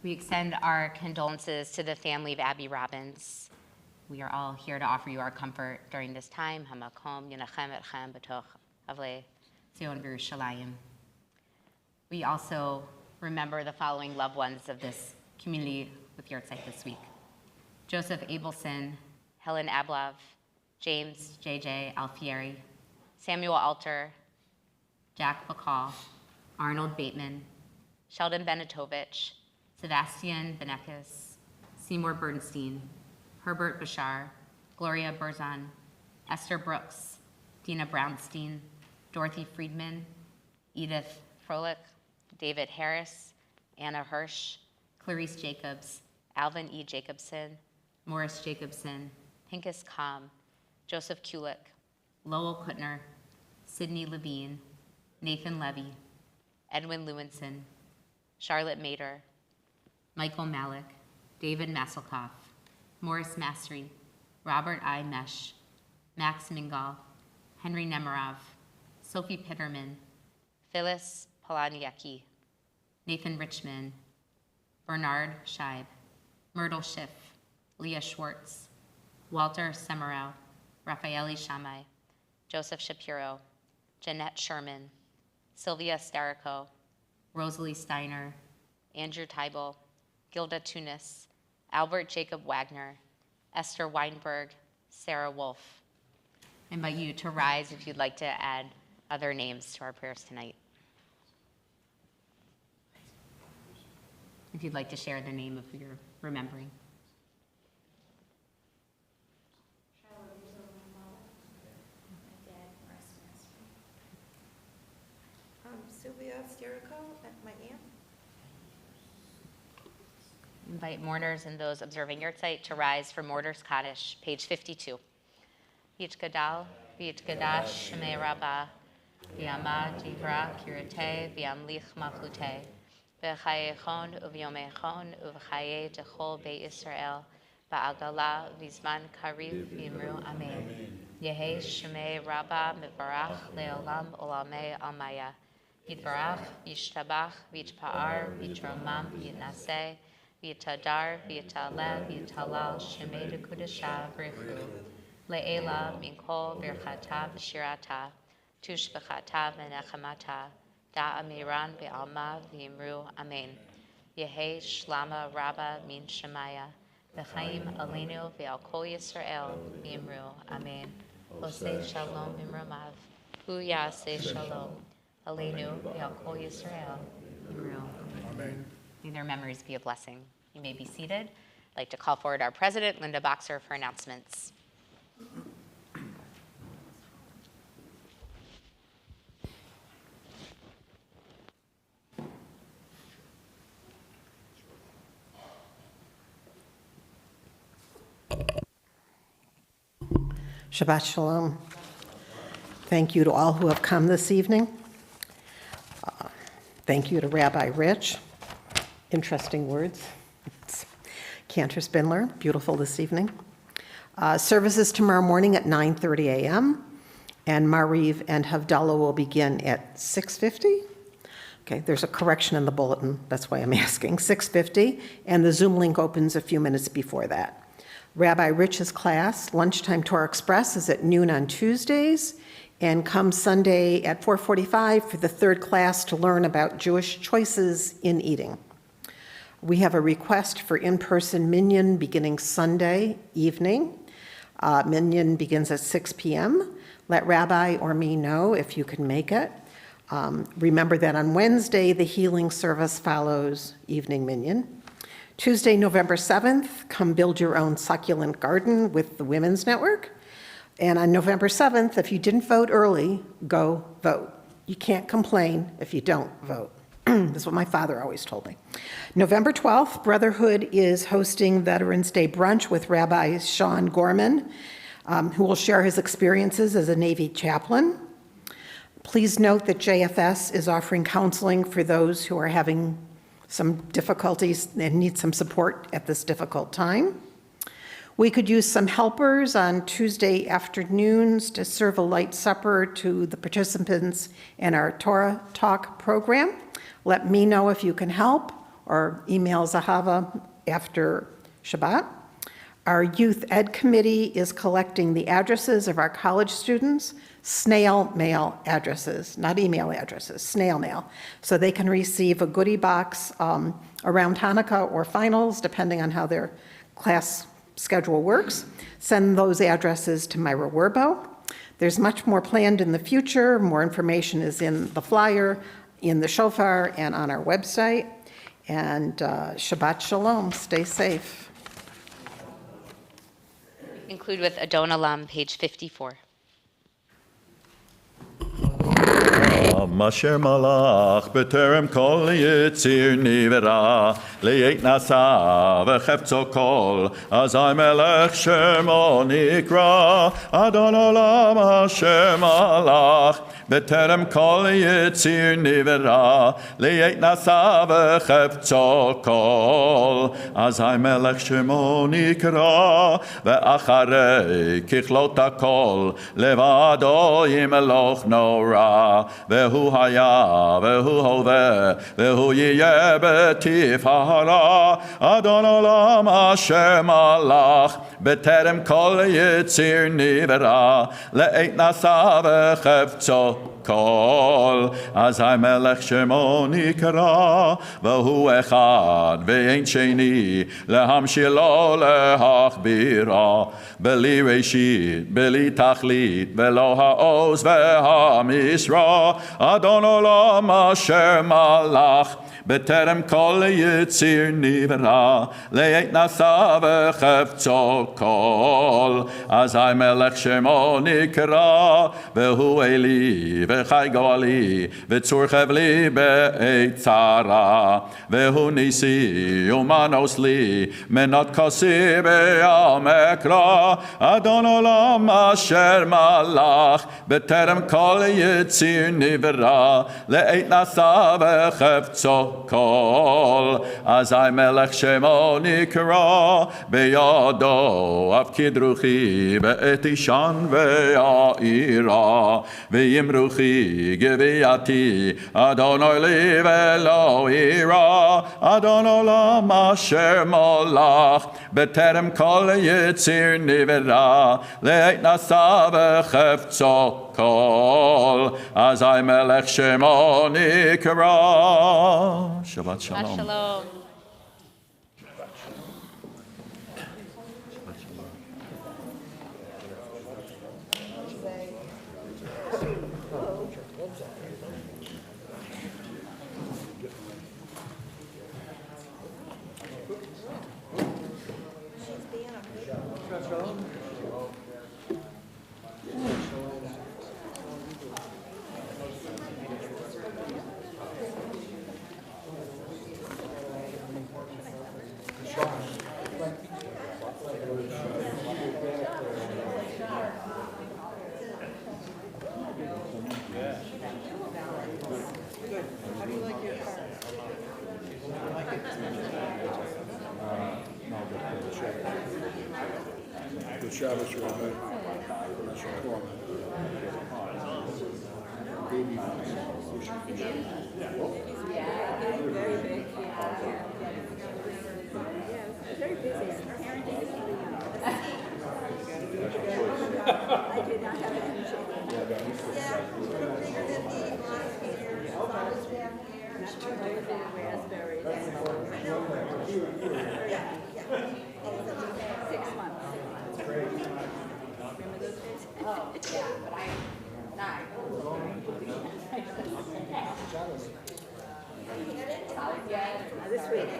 We extend our condolences to the family of Abby Robbins. We are all here to offer you our comfort during this time. Hamakom Yenachem Etchem B'toch Avlei Zion Yerushalayim. We also remember the following loved ones of this community with Yahrzeit this week: Joseph Abelson, Helen Ablav, James J.J. Alfieri, Samuel Alter, Jack Bacall, Arnold Bateman, Sheldon Benetovich, Sebastian Benekis, Seymour Bernstein, Herbert Bashar, Gloria Berzon, Esther Brooks, Dina Brownstein, Dorothy Friedman, Edith Froelich, David Harris, Anna Hirsch, Clarice Jacobs, Alvin E. Jacobson, Morris Jacobson, Pincus Com, Joseph Kulik, Lowell Kuttner, Sidney Levine, Nathan Levy, Edwin Lewinson, Charlotte Mader, Michael Malik, David Masselkoff, Morris Mastery, Robert I. Mesh, Max Mingal, Henry Nemerov, Sophie Pitterman, Phyllis Polaniecki, Nathan Richmond, Bernard Scheib, Myrtle Schiff, Leah Schwartz, Walter Semerow, Raffaele Shamai, Joseph Shapiro, Jeanette Sherman, Sylvia Starico, Rosalie Steiner, Andrew Teibel, Gilda Tunis, Albert Jacob Wagner, Esther Weinberg, Sarah Wolf. I invite you to rise if you'd like to add other names to our prayers tonight. If you'd like to share the name of who you're remembering. Sylvia Starico, my aunt. Invite mourners and those observing Yahrzeit to rise for Mourners Kaddish, page 52. Yitgadal, V'yitgadash Shemei Rabbah, V'yamad Yivra Kirete, V'yamlich Malchute, V'chayechon U'v'yomechon U'v'chaye Techol Beit Yisrael, Ba'agala V'zman Kariv V'yimru Amen. Yehi Shemei Rabbah Mivarach Le'olam Olamei Almaya. Yitvarach, Yishtabach, V'yitpa'ar, V'yitromam, V'yitnaseh, V'yitadar, V'yitaleh, V'yitalal, Shemei Dekudasha, V'richu, Le'ela, Minkol, V'irchata, V'shirata, Tush V'chata, V'nechamata, Da Amiran, V'alma, V'yimru, Amen. Yehi Shlama Rabba, Min Shemaya, V'chaim Aleinu, V'al Kol Yisrael, V'yimru, Amen. Oseh Shalom Imramav, Hu Yaseh Shalom. Aleinu, V'al Kol Yisrael, Amen. May their memories be a blessing. You may be seated. I'd like to call forward our president, Linda Boxer, for announcements. Shabbat Shalom. Thank you to all who have come this evening. Thank you to Rabbi Rich. Interesting words. Cantor Spindler, beautiful this evening. Services tomorrow morning at 9:30 a.m. and Mariv and Havdalah will begin at 6:50. Okay, there's a correction in the bulletin, that's why I'm asking, 6:50, and the Zoom link opens a few minutes before that. Rabbi Rich's class, Lunchtime Torah Express, is at noon on Tuesdays, and come Sunday at 4:45 for the third class to learn about Jewish choices in eating. We have a request for in-person minyan beginning Sunday evening. Minyan begins at 6 p.m. Let Rabbi or me know if you can make it. Remember that on Wednesday, the healing service follows evening minyan. Tuesday, November 7th, come build your own succulent garden with the Women's Network. And on November 7th, if you didn't vote early, go vote. You can't complain if you don't vote. That's what my father always told me. November 12th, Brotherhood is hosting Veterans Day brunch with Rabbi Sean Gorman, who will share his experiences as a Navy chaplain. Please note that JFS is offering counseling for those who are having some difficulties and need some support at this difficult time. We could use some helpers on Tuesday afternoons to serve a light supper to the participants in our Torah Talk program. Let me know if you can help, or email Zahava after Shabbat. Our Youth Ed Committee is collecting the addresses of our college students, snail mail addresses, not email addresses, snail mail, so they can receive a goodie box around Hanukkah or finals, depending on how their class schedule works. Send those addresses to Myra Werbo. There's much more planned in the future. More information is in the flyer, in the shofar, and on our website. And Shabbat Shalom. Stay safe. Conclude with Adon Olam, page 54. אשר מלך בטרם כל יציר נברא לעת נשא וחפצו כל אזי מלך שמו נקרא אדון עולם אשר מלך בטרם כל יציר נברא לעת נשא וחפצו כל אזי מלך שמו נקרא ואחרי ככלות הכל לבדו ימלוך נורא והוא היה והוא הווה והוא יהיה בתפארה אדון עולם אשר מלך בטרם כל יציר נברא לעת נשא וחפצו כל אזי מלך שמו נקרא והוא אחד ואין שני להמשילו להכבירה בלי ראשית בלי תכלית ולא העוז והמשרה אדון עולם אשר מלך בטרם כל יציר נברא לעת נשא וחפצו כל אזי מלך שמו נקרא והוא אלי וחי גואלי וצור חבלי בעת צרה והוא ניסי ומנוס לי מנת כוסי בעמק רע אדון עולם אשר מלך בטרם כל יציר נברא לעת נשא וחפצו כל אזי מלך שמו נקרא בידו אף כדרוכי בעת אישן והעירה וימרוכי גביעתי אדוני לי ולא אירא אדון עולם אשר מלך בטרם כל יציר נברא לעת נשא וחפצו כל אזי מלך שמו נקרא Shabbat Shalom. Shabbat Shalom. Shabbos Rabbi. Baby Very busy. Her parenting is really I did not have energy. Yeah, bigger than the last year. Flowers down here. Raspberries. Yeah. 6 months. Remember those days? Oh, yeah, but this week.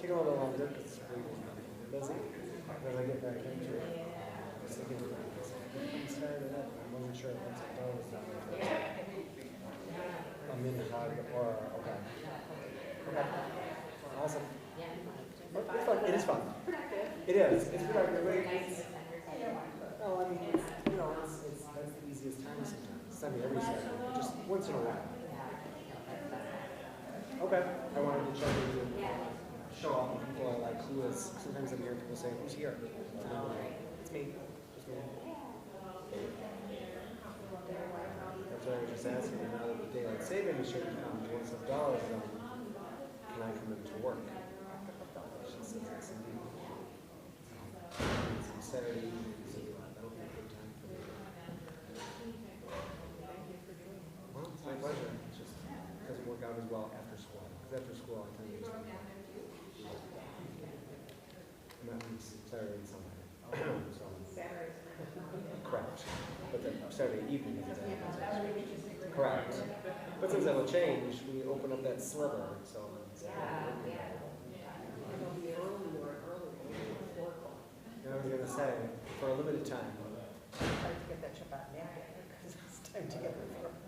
Take a little longer because we're busy. When I get back into it, I was thinking I'm started it. I wasn't sure if once I was done with it. I'm in the hog or okay. Okay. Awesome. It's fun. It is fun. It is. It's good. Well, I mean, you know, it's that's the easiest time sometimes. It's not every Saturday, but just once in a while. Okay. I wanted to check with you. Show off when people are like, who is? Sometimes I'm hearing people say, who's here? It's me. It's me. That's why I was just asking you, now that the daylight saving restriction comes, once the dollar is done, can I come into work? She says yes indeed. Some Saturday evenings, that'll be a good time for me. Well, it's my pleasure. It's just it doesn't work out as well after school. Because after school, I tend to use and that means Saturday and Sunday. So, correct. But then Saturday evening is a day. Correct. But since that'll change, we open up that sliver. So I was going to say, for a limited time. Hard to get that Shabbat napkin because it's time to get it.